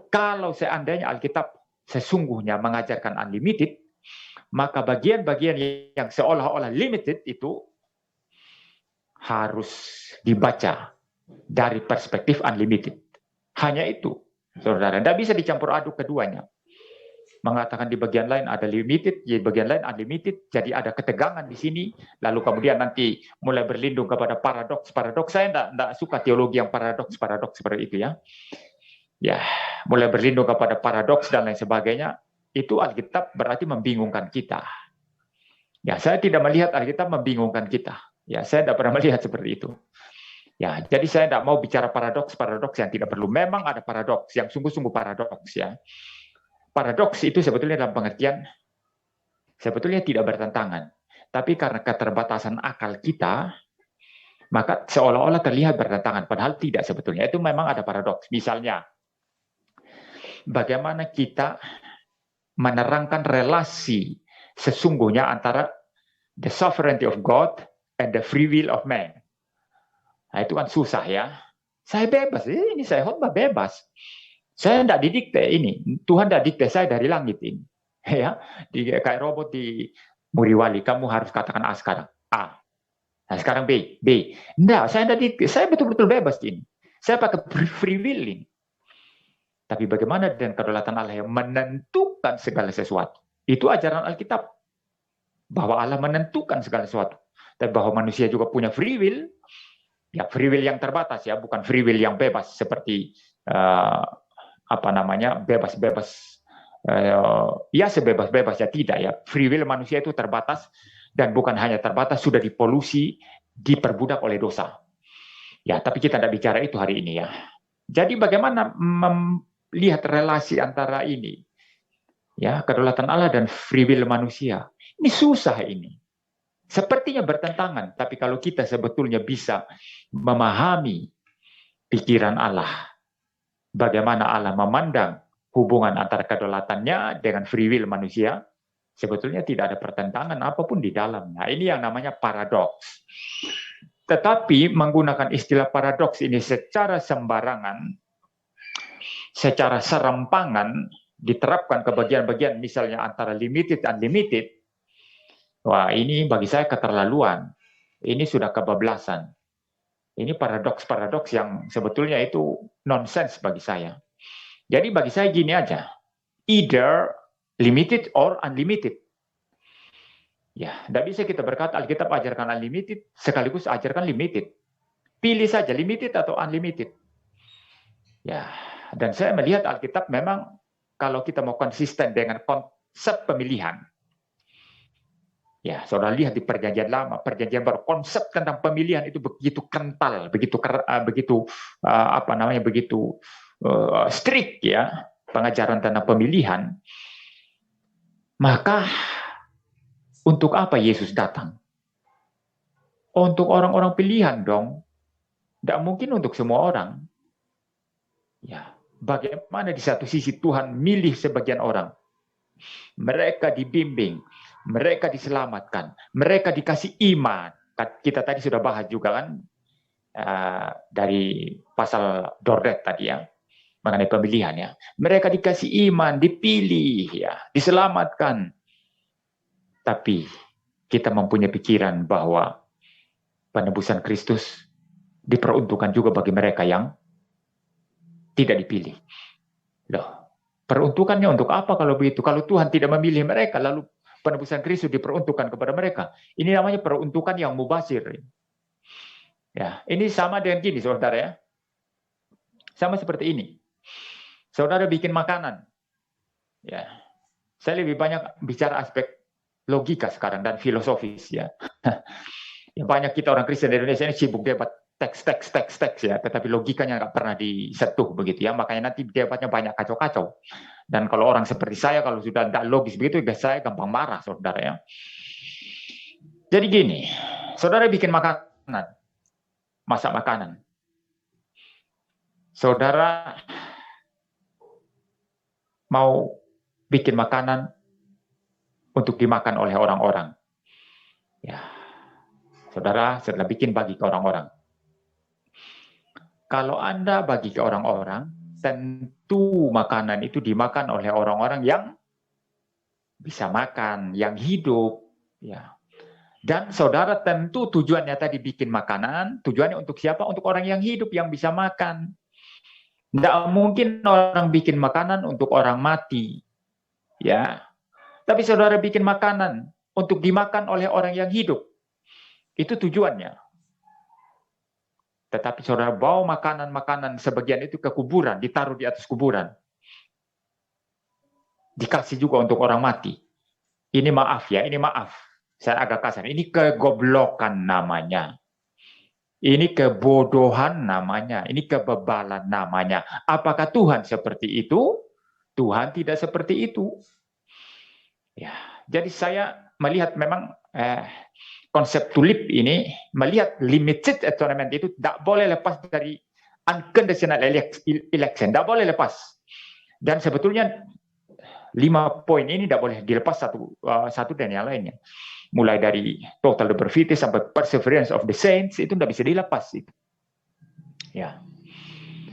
kalau seandainya Alkitab sesungguhnya mengajarkan unlimited, maka bagian-bagian yang seolah-olah limited itu harus dibaca dari perspektif unlimited. Hanya itu, saudara. Tidak bisa dicampur aduk keduanya. Mengatakan di bagian lain ada limited, di bagian lain unlimited, jadi ada ketegangan di sini, lalu kemudian nanti mulai berlindung kepada paradoks. Saya tidak suka teologi yang paradoks seperti itu ya. Ya, mulai berlindung kepada paradoks dan lain sebagainya, itu Alkitab berarti membingungkan kita. Ya, saya tidak melihat Alkitab membingungkan kita. Ya, saya tidak pernah melihat seperti itu. Ya, jadi saya tidak mau bicara paradoks yang tidak perlu. Memang ada paradoks yang sungguh-sungguh paradoks ya. Paradoks itu sebetulnya dalam pengertian sebetulnya tidak bertentangan. Tapi karena keterbatasan akal kita, maka seolah-olah terlihat bertentangan. Padahal tidak sebetulnya. Itu memang ada paradoks. Misalnya, bagaimana kita menerangkan relasi sesungguhnya antara the sovereignty of God and the free will of man. Nah, itu kan susah ya. Saya bebas, ini saya khotbah bebas. Saya tidak didikte ini. Tuhan tidak dikte saya dari langit ini. Ya, kayak robot di Muriwali, kamu harus katakan A sekarang. A. Nah, sekarang B. B. Tidak, saya tidak dikte. Saya betul-betul bebas ini. Saya pakai free will ini. Tapi bagaimana dengan kedaulatan Allah yang menentukan segala sesuatu? Itu ajaran Alkitab. Bahwa Allah menentukan segala sesuatu. Dan bahwa manusia juga punya free will. Ya, free will yang terbatas ya, bukan free will yang bebas seperti bebas-bebas ya sebebas-bebasnya, tidak ya. Free will manusia itu terbatas, dan bukan hanya terbatas, sudah dipolusi, diperbudak oleh dosa. Ya, tapi kita tidak bicara itu hari ini ya. Jadi bagaimana melihat relasi antara ini? Ya, kedaulatan Allah dan free will manusia. Ini susah ini. Sepertinya bertentangan, tapi kalau kita sebetulnya bisa memahami pikiran Allah, bagaimana Allah memandang hubungan antara kedaulatannya dengan free will manusia, sebetulnya tidak ada pertentangan apapun di dalamnya. Ini yang namanya paradoks. Tetapi menggunakan istilah paradoks ini secara sembarangan, secara serampangan, diterapkan ke bagian-bagian misalnya antara limited dan unlimited, wah ini bagi saya keterlaluan. Ini sudah kebablasan. Ini paradoks-paradoks yang sebetulnya itu nonsens bagi saya. Jadi bagi saya gini aja, either limited or unlimited. Ya, tidak bisa kita berkata Alkitab ajarkan unlimited, sekaligus ajarkan limited. Pilih saja limited atau unlimited. Ya, dan saya melihat Alkitab memang kalau kita mau konsisten dengan konsep pemilihan, ya, saudara lihat di Perjanjian Lama, Perjanjian Baru, konsep tentang pemilihan itu begitu kental, begitu strict ya, pengajaran tentang pemilihan. Maka untuk apa Yesus datang? Untuk orang-orang pilihan dong. Tidak mungkin untuk semua orang. Ya, bagaimana di satu sisi Tuhan milih sebagian orang. Mereka dibimbing, mereka diselamatkan, mereka dikasih iman. Kita tadi sudah bahas juga kan dari pasal Dordet tadi ya, mengenai pemilihan ya. Mereka dikasih iman, dipilih ya, diselamatkan. Tapi kita mempunyai pikiran bahwa penebusan Kristus diperuntukkan juga bagi mereka yang tidak dipilih. Loh, peruntukannya untuk apa kalau begitu? Kalau Tuhan tidak memilih mereka, lalu penebusan Kristus diperuntukkan kepada mereka. Ini namanya peruntukan yang mubazir. Ya, ini sama dengan gini, saudara ya. Sama seperti ini. Saudara bikin makanan. Ya. Saya lebih banyak bicara aspek logika sekarang dan filosofis ya. Ya, banyak kita orang Kristen di Indonesia ini sibuk debat teks ya, tetapi logikanya nggak pernah disentuh begitu ya, makanya nanti debatnya banyak kacau-kacau. Dan kalau orang seperti saya, kalau sudah tidak logis begitu, saya gampang marah, saudara ya. Jadi gini, saudara bikin makanan, masak makanan. Saudara mau bikin makanan untuk dimakan oleh orang-orang. Ya, saudara, setelah bikin bagi ke orang-orang. Kalau Anda bagi ke orang-orang, tentu makanan itu dimakan oleh orang-orang yang bisa makan, yang hidup. Ya. Dan saudara tentu tujuannya tadi bikin makanan, tujuannya untuk siapa? Untuk orang yang hidup, yang bisa makan. Tidak mungkin orang bikin makanan untuk orang mati. Ya. Tapi saudara bikin makanan untuk dimakan oleh orang yang hidup. Itu tujuannya. Tetapi saudara bawa makanan-makanan sebagian itu ke kuburan, ditaruh di atas kuburan. Dikasih juga untuk orang mati. Ini maaf ya, ini maaf. Saya agak kasar. Ini kegoblokan namanya. Ini kebodohan namanya. Ini kebebalan namanya. Apakah Tuhan seperti itu? Tuhan tidak seperti itu. Ya, jadi saya melihat memang konsep tulip ini, melihat limited atonement itu tidak boleh lepas dari unconditional election, tidak boleh lepas. Dan sebetulnya 5 poin ini tidak boleh dilepas satu dan yang lainnya. Mulai dari total liberty sampai perseverance of the saints, itu tidak bisa dilepas. Itu. Ya.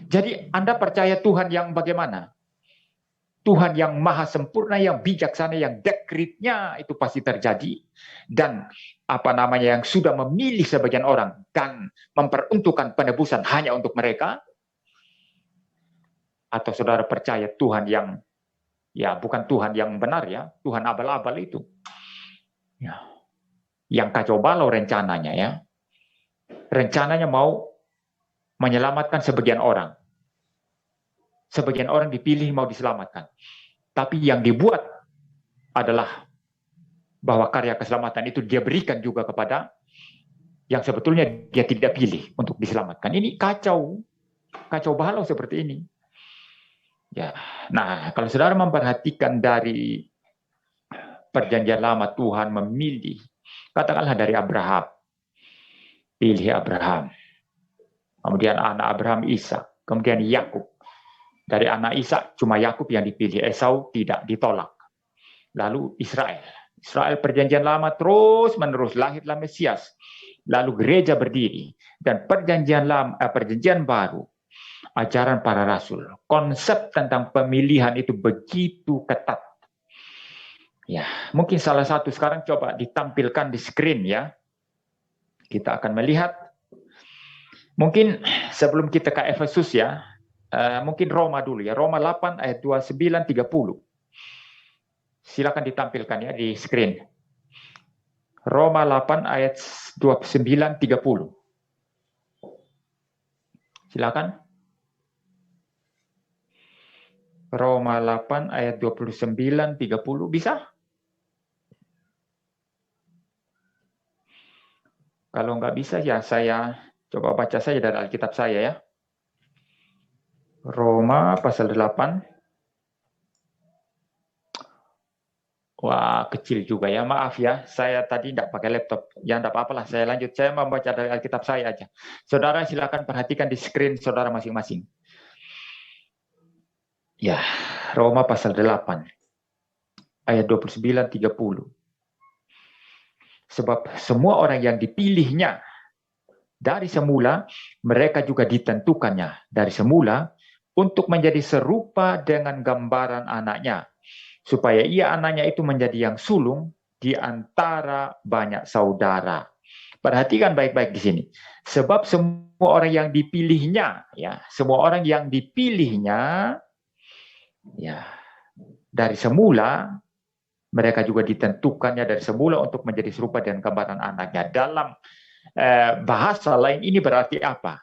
Jadi Anda percaya Tuhan yang bagaimana? Tuhan yang maha sempurna, yang bijaksana, yang dekretnya itu pasti terjadi. Dan yang sudah memilih sebagian orang dan memperuntukkan penebusan hanya untuk mereka. Atau saudara percaya Tuhan yang, ya bukan Tuhan yang benar ya, Tuhan abal-abal itu. Ya. Yang kacau balau rencananya ya. Rencananya mau menyelamatkan sebagian orang. Sebagian orang dipilih mau diselamatkan. Tapi yang dibuat adalah bahwa karya keselamatan itu dia berikan juga kepada yang sebetulnya dia tidak pilih untuk diselamatkan. Ini kacau balau seperti ini. Ya, nah kalau saudara memperhatikan dari perjanjian lama Tuhan memilih, katakanlah dari Abraham, pilih Abraham, kemudian anak Abraham Ishak, kemudian Yakub. Dari anak Ishak cuma Yakub yang dipilih, Esau tidak, ditolak. Lalu Israel perjanjian lama terus menerus lahirlah Mesias. Lalu gereja berdiri dan perjanjian baru, ajaran para rasul, konsep tentang pemilihan itu begitu ketat. Ya, mungkin salah satu sekarang coba ditampilkan di screen ya. Kita akan melihat. Mungkin sebelum kita ke Efesus ya, mungkin Roma dulu ya, Roma 8 ayat 29-30. Silakan ditampilkan ya di screen. Roma 8 ayat 29-30. Silakan. Roma 8 ayat 29-30 bisa? Kalau nggak bisa ya saya coba baca saja dari Alkitab saya ya. Roma pasal 8. Wah, kecil juga ya. Maaf ya, saya tadi tidak pakai laptop. Ya, tidak apa-apalah. Saya lanjut. Saya membaca dari Alkitab saya aja. Saudara silakan perhatikan di screen saudara masing-masing. Ya, Roma pasal 8. Ayat 29-30. Sebab semua orang yang dipilihnya dari semula, mereka juga ditentukannya dari semula untuk menjadi serupa dengan gambaran anaknya, supaya ia anaknya itu menjadi yang sulung di antara banyak saudara. Perhatikan baik-baik di sini. Sebab semua orang yang dipilihnya, ya, semua orang yang dipilihnya, ya, dari semula, mereka juga ditentukannya dari semula untuk menjadi serupa dengan gambaran anaknya. Dalam bahasa lain ini berarti apa?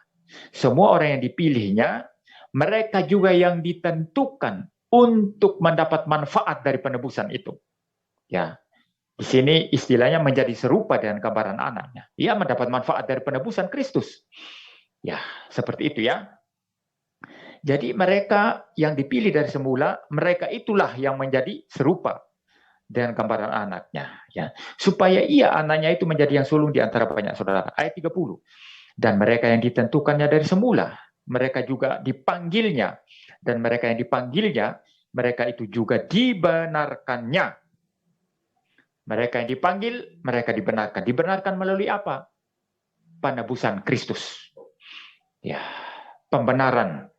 Semua orang yang dipilihnya, mereka juga yang ditentukan untuk mendapat manfaat dari penebusan itu. Ya, di sini istilahnya menjadi serupa dengan gambaran anaknya. Ia mendapat manfaat dari penebusan Kristus. Ya, seperti itu ya. Jadi mereka yang dipilih dari semula, mereka itulah yang menjadi serupa dengan gambaran anaknya. Ya, supaya ia anaknya itu menjadi yang sulung di antara banyak saudara. Ayat 30. Dan mereka yang ditentukannya dari semula, mereka juga dipanggilnya. Dan mereka yang dipanggilnya, mereka itu juga dibenarkannya. Mereka yang dipanggil, mereka dibenarkan. Dibenarkan melalui apa? Penebusan Kristus. Ya, pembenaran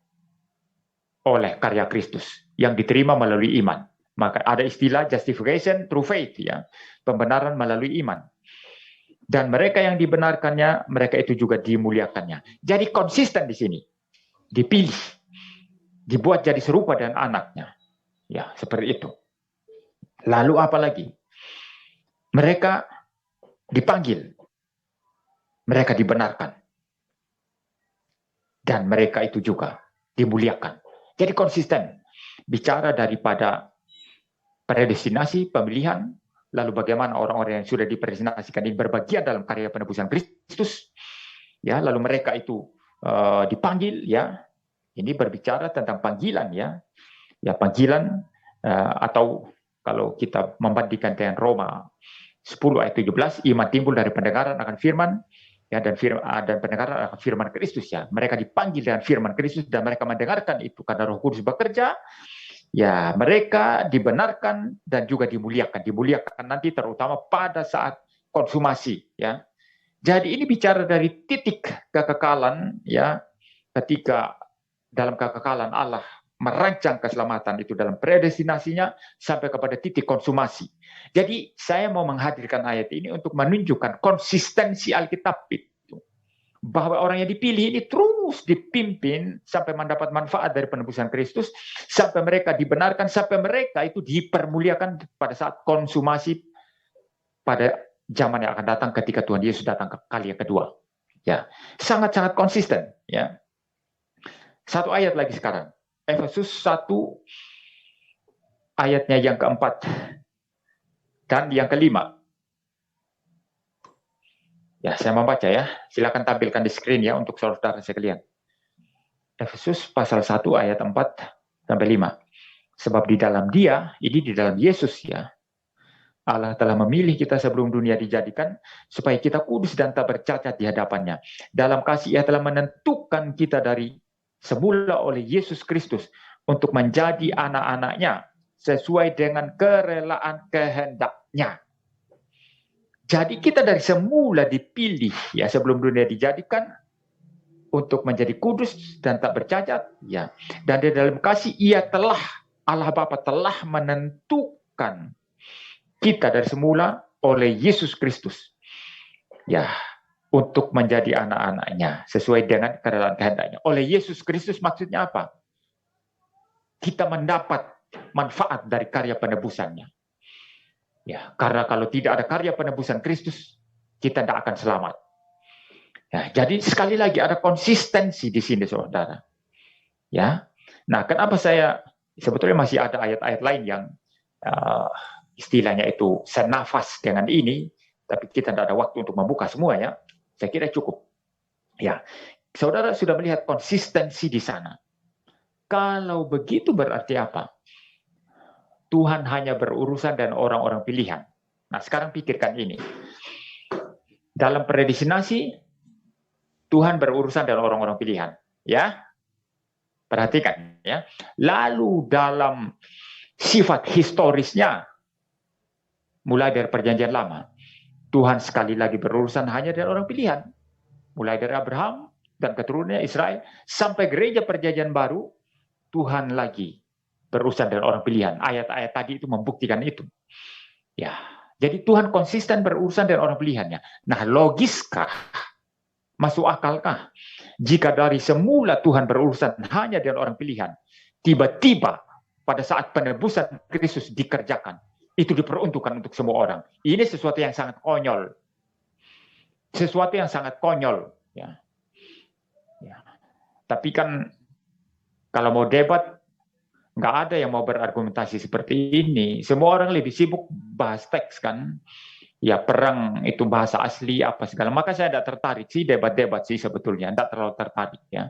oleh karya Kristus yang diterima melalui iman. Maka ada istilah justification through faith, ya, pembenaran melalui iman. Dan mereka yang dibenarkannya, mereka itu juga dimuliakannya. Jadi konsisten di sini, dipilih, dibuat jadi serupa dengan anaknya. Ya, seperti itu. Lalu apa lagi? Mereka dipanggil, mereka dibenarkan, dan mereka itu juga dimuliakan. Jadi konsisten, bicara daripada predestinasi, pemilihan, lalu bagaimana orang-orang yang sudah dipredestinasikan ini berbagian dalam karya penebusan Kristus, ya, lalu mereka itu dipanggil, ya, ini berbicara tentang panggilan, ya, panggilan atau kalau kita membandingkan dengan Roma 10 ayat 17, iman timbul dari pendengaran akan firman, ya, dan pendengaran akan firman Kristus, ya. Mereka dipanggil dengan firman Kristus dan mereka mendengarkan itu karena Roh Kudus bekerja. Ya, mereka dibenarkan dan juga dimuliakan. Dimuliakan nanti terutama pada saat konsumasi, ya. Jadi ini bicara dari titik kekekalan, ya, ketika dalam kekekalan Allah merancang keselamatan itu dalam predestinasinya sampai kepada titik konsumasi. Jadi saya mau menghadirkan ayat ini untuk menunjukkan konsistensi Alkitab itu. Bahwa orang yang dipilih ini terus dipimpin sampai mendapat manfaat dari penebusan Kristus, sampai mereka dibenarkan, sampai mereka itu dipermuliakan pada saat konsumasi pada zaman yang akan datang ketika Tuhan Yesus datang ke kali yang kedua. Ya, sangat-sangat konsisten, ya. Satu ayat lagi sekarang. Efesus 1 ayatnya yang keempat dan yang kelima. Ya, saya membaca, ya. Silakan tampilkan di screen, ya, untuk saudara sekalian. Efesus pasal 1 ayat 4 sampai 5. Sebab di dalam Dia, ini di dalam Yesus, ya, Allah telah memilih kita sebelum dunia dijadikan supaya kita kudus dan tak bercacat di hadapannya. Dalam kasih Ia telah menentukan kita dari semula oleh Yesus Kristus untuk menjadi anak-anaknya sesuai dengan kerelaan kehendak-Nya. Jadi kita dari semula dipilih, ya, sebelum dunia dijadikan untuk menjadi kudus dan tak bercacat, ya. Dan di dalam kasih Allah Bapa telah menentukan kita dari semula oleh Yesus Kristus, ya, untuk menjadi anak-anaknya sesuai dengan kerelaan kehendak-Nya. Oleh Yesus Kristus maksudnya apa? Kita mendapat manfaat dari karya penebusannya. Ya, karena kalau tidak ada karya penebusan Kristus, kita tidak akan selamat. Ya, jadi sekali lagi ada konsistensi di sini, saudara. Ya, nah, kenapa saya sebetulnya masih ada ayat-ayat lain yang istilahnya itu senafas dengan ini, tapi kita tidak ada waktu untuk membuka semuanya. Saya kira cukup. Ya, saudara sudah melihat konsistensi di sana. Kalau begitu berarti apa? Tuhan hanya berurusan dengan orang-orang pilihan. Nah, sekarang pikirkan ini. Dalam predestinasi, Tuhan berurusan dengan orang-orang pilihan. Ya, perhatikan, ya. Lalu dalam sifat historisnya, mulai dari perjanjian lama, Tuhan sekali lagi berurusan hanya dengan orang pilihan. Mulai dari Abraham dan keturunannya Israel, sampai gereja perjanjian baru, Tuhan lagi berurusan dengan orang pilihan. Ayat-ayat tadi itu membuktikan itu. Ya, jadi Tuhan konsisten berurusan dengan orang pilihannya. Nah, logiskah, masuk akalkah, jika dari semula Tuhan berurusan hanya dengan orang pilihan, tiba-tiba pada saat penebusan Kristus dikerjakan, itu diperuntukkan untuk semua orang. Ini sesuatu yang sangat konyol. Sesuatu yang sangat konyol. Ya. Ya. Tapi kan, kalau mau debat, nggak ada yang mau berargumentasi seperti ini. Semua orang lebih sibuk bahas teks, kan. Ya, perang itu bahasa asli apa segala. Maka saya tidak tertarik sih debat-debat sih sebetulnya. Tidak terlalu tertarik, ya.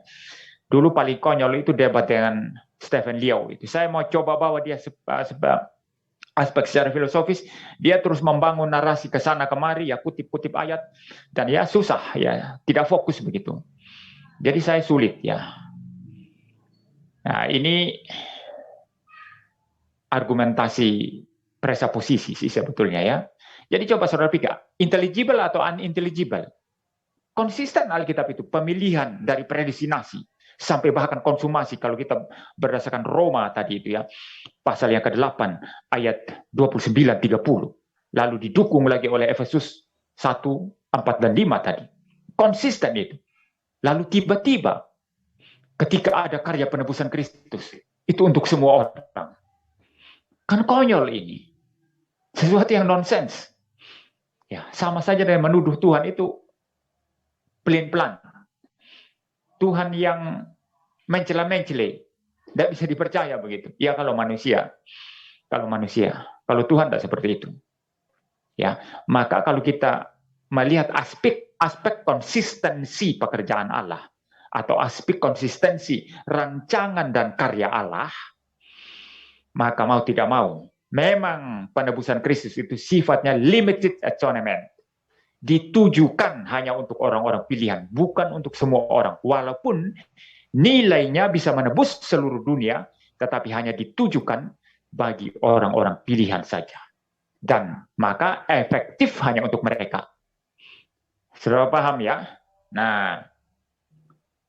Dulu paling konyol itu debat dengan Stephen Liao. Itu saya mau coba bawa dia aspek secara filosofis. Dia terus membangun narasi ke sana kemari, ya, kutip-kutip ayat, dan ya susah, ya, tidak fokus begitu. Jadi saya sulit, ya. Nah, ini argumentasi presaposisi sih sebetulnya ya. Jadi coba saudara pikir, intelligible atau unintelligible? Konsisten Alkitab itu, pemilihan dari predestinasi sampai bahkan konsumasi kalau kita berdasarkan Roma tadi itu ya, pasal yang ke-8 ayat 29-30. Lalu didukung lagi oleh Efesus 1, 4 dan 5 tadi. Konsisten itu. Lalu tiba-tiba ketika ada karya penebusan Kristus, itu untuk semua orang. Kan konyol ini. Sesuatu yang nonsens. Ya, sama saja dengan menuduh Tuhan itu pelin-pelan. Tuhan yang mencela-mencela, tidak bisa dipercaya begitu. Ya kalau manusia. Kalau Tuhan tidak seperti itu. Ya, maka kalau kita melihat aspek konsistensi pekerjaan Allah atau aspek konsistensi rancangan dan karya Allah, maka mau tidak mau, memang penebusan Kristus itu sifatnya limited atonement. Ditujukan hanya untuk orang-orang pilihan, bukan untuk semua orang. Walaupun nilainya bisa menebus seluruh dunia, tetapi hanya ditujukan bagi orang-orang pilihan saja. Dan maka efektif hanya untuk mereka. Saudara paham ya? Nah,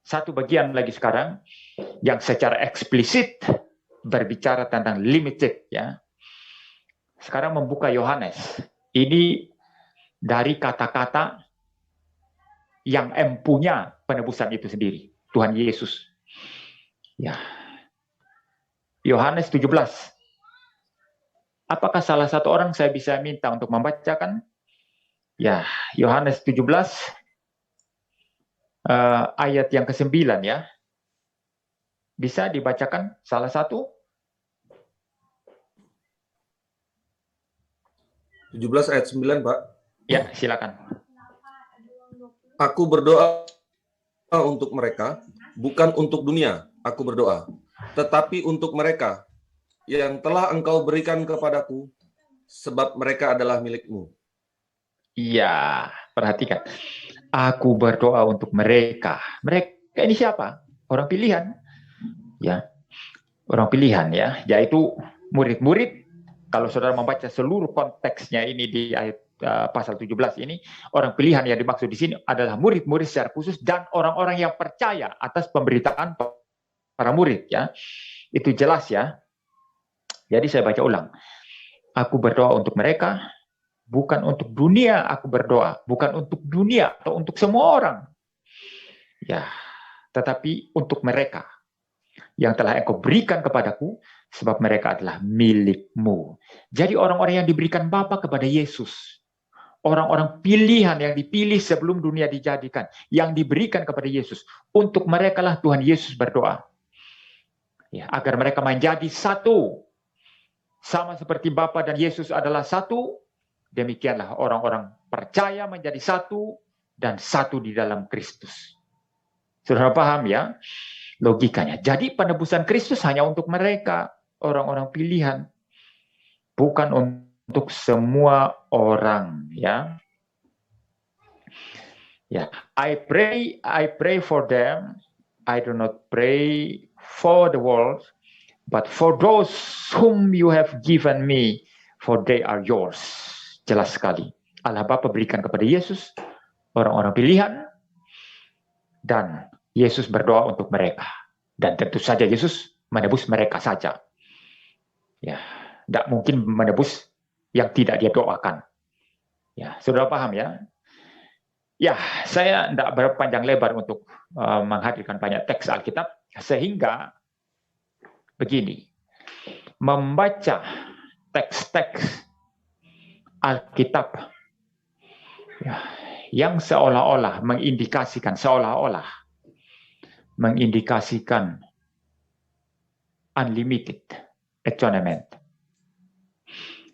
satu bagian lagi sekarang yang secara eksplisit berbicara tentang limited ya. Sekarang membuka Yohanes. Ini dari kata-kata yang empunya penebusan itu sendiri, Tuhan Yesus. Ya. Yohanes 17. Apakah salah satu orang saya bisa minta untuk membacakan? Ya, Yohanes 17 ayat yang ke-9 ya. Bisa dibacakan salah satu? 17 ayat 9, Pak. Ya, silakan. Aku berdoa untuk mereka, bukan untuk dunia, aku berdoa, tetapi untuk mereka yang telah Engkau berikan kepadaku, sebab mereka adalah milik-Mu. Iya, perhatikan. Aku berdoa untuk mereka. Mereka ini siapa? Orang pilihan. Ya. Orang pilihan ya, yaitu murid-murid. Kalau saudara membaca seluruh konteksnya ini di ayat pasal 17 ini, orang pilihan yang dimaksud di sini adalah murid-murid secara khusus dan orang-orang yang percaya atas pemberitaan para murid ya. Itu jelas ya. Jadi saya baca ulang. Aku berdoa untuk mereka, bukan untuk dunia aku berdoa, bukan untuk dunia atau untuk semua orang. Ya, tetapi untuk mereka yang telah Engkau berikan kepadaku, sebab mereka adalah milik-Mu. Jadi orang-orang yang diberikan Bapa kepada Yesus, orang-orang pilihan yang dipilih sebelum dunia dijadikan, yang diberikan kepada Yesus, untuk mereka lah Tuhan Yesus berdoa. Ya, agar mereka menjadi satu. Sama seperti Bapa dan Yesus adalah satu, demikianlah orang-orang percaya menjadi satu dan satu di dalam Kristus. Saudara paham ya logikanya? Jadi penebusan Kristus hanya untuk mereka, orang-orang pilihan, bukan untuk semua orang ya. Ya, I pray for them. I do not pray for the world, but for those whom you have given me, for they are yours. Jelas sekali. Allah Bapa berikan kepada Yesus orang-orang pilihan, dan Yesus berdoa untuk mereka. Dan tentu saja Yesus menebus mereka saja. Ya, tidak mungkin menebus yang tidak dia doakan. Ya, saudara paham ya? Ya, saya tidak berpanjang lebar untuk menghadirkan banyak teks Alkitab, sehingga begini, membaca teks-teks Alkitab ya, yang seolah-olah mengindikasikan unlimited atonement.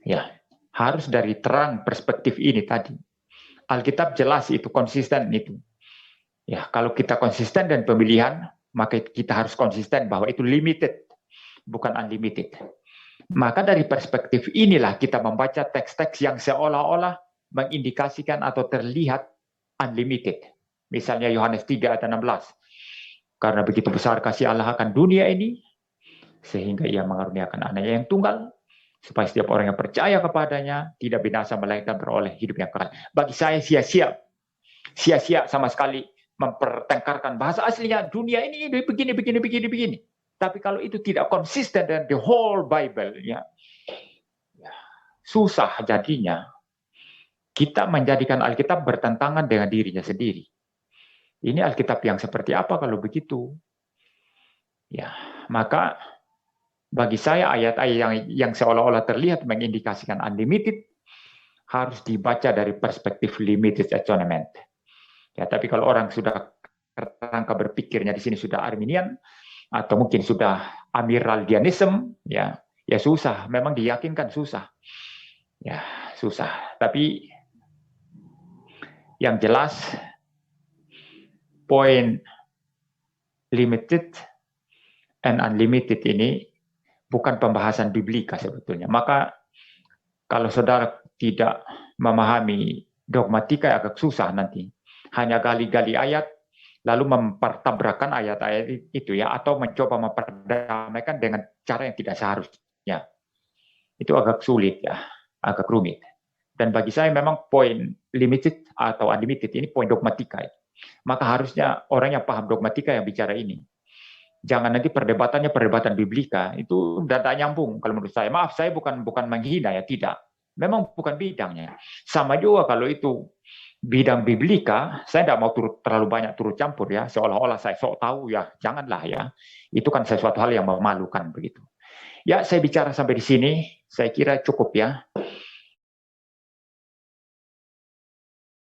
Ya, harus dari terang perspektif ini tadi. Alkitab jelas itu konsisten itu. Ya, kalau kita konsisten dan pemilihan, maka kita harus konsisten bahwa itu limited, bukan unlimited. Maka dari perspektif inilah kita membaca teks-teks yang seolah-olah mengindikasikan atau terlihat unlimited. Misalnya Yohanes 3 ayat 16. Karena begitu besar kasih Allah akan dunia ini, sehingga ia mengaruniakan anaknya yang tunggal, supaya setiap orang yang percaya kepadanya tidak binasa melainkan beroleh hidup yang kekal. Bagi saya sia-sia sama sekali mempertengkarkan bahasa aslinya dunia ini begini. Tapi kalau itu tidak konsisten dengan the whole Bible, ya susah jadinya. Kita menjadikan Alkitab bertentangan dengan dirinya sendiri. Ini Alkitab yang seperti apa kalau begitu? Ya, maka bagi saya ayat-ayat yang seolah-olah terlihat mengindikasikan unlimited harus dibaca dari perspektif limited atonement. Ya, tapi kalau orang sudah kerangka berpikirnya di sini sudah Arminian atau mungkin sudah Amyraldianism, ya susah. Memang diyakinkan susah. Ya, susah. Tapi yang jelas poin limited and unlimited ini bukan pembahasan biblika sebetulnya. Maka kalau saudara tidak memahami dogmatika agak susah nanti. Hanya gali-gali ayat lalu mempertabrakan ayat-ayat itu ya, atau mencoba memperdamaikan dengan cara yang tidak seharusnya. Itu agak sulit ya, agak rumit. Dan bagi saya memang poin limited atau unlimited ini poin dogmatika. Maka harusnya orang yang paham dogmatika yang bicara ini. Jangan nanti perdebatannya perdebatan biblika, itu tidak nyambung kalau menurut saya. Maaf, saya bukan menghina ya, tidak. Memang bukan bidangnya. Sama juga kalau itu bidang biblika, saya tidak mau terlalu banyak turut campur ya, seolah-olah saya sok tahu ya, janganlah ya. Itu kan sesuatu hal yang memalukan begitu. Ya, saya bicara sampai di sini, saya kira cukup ya.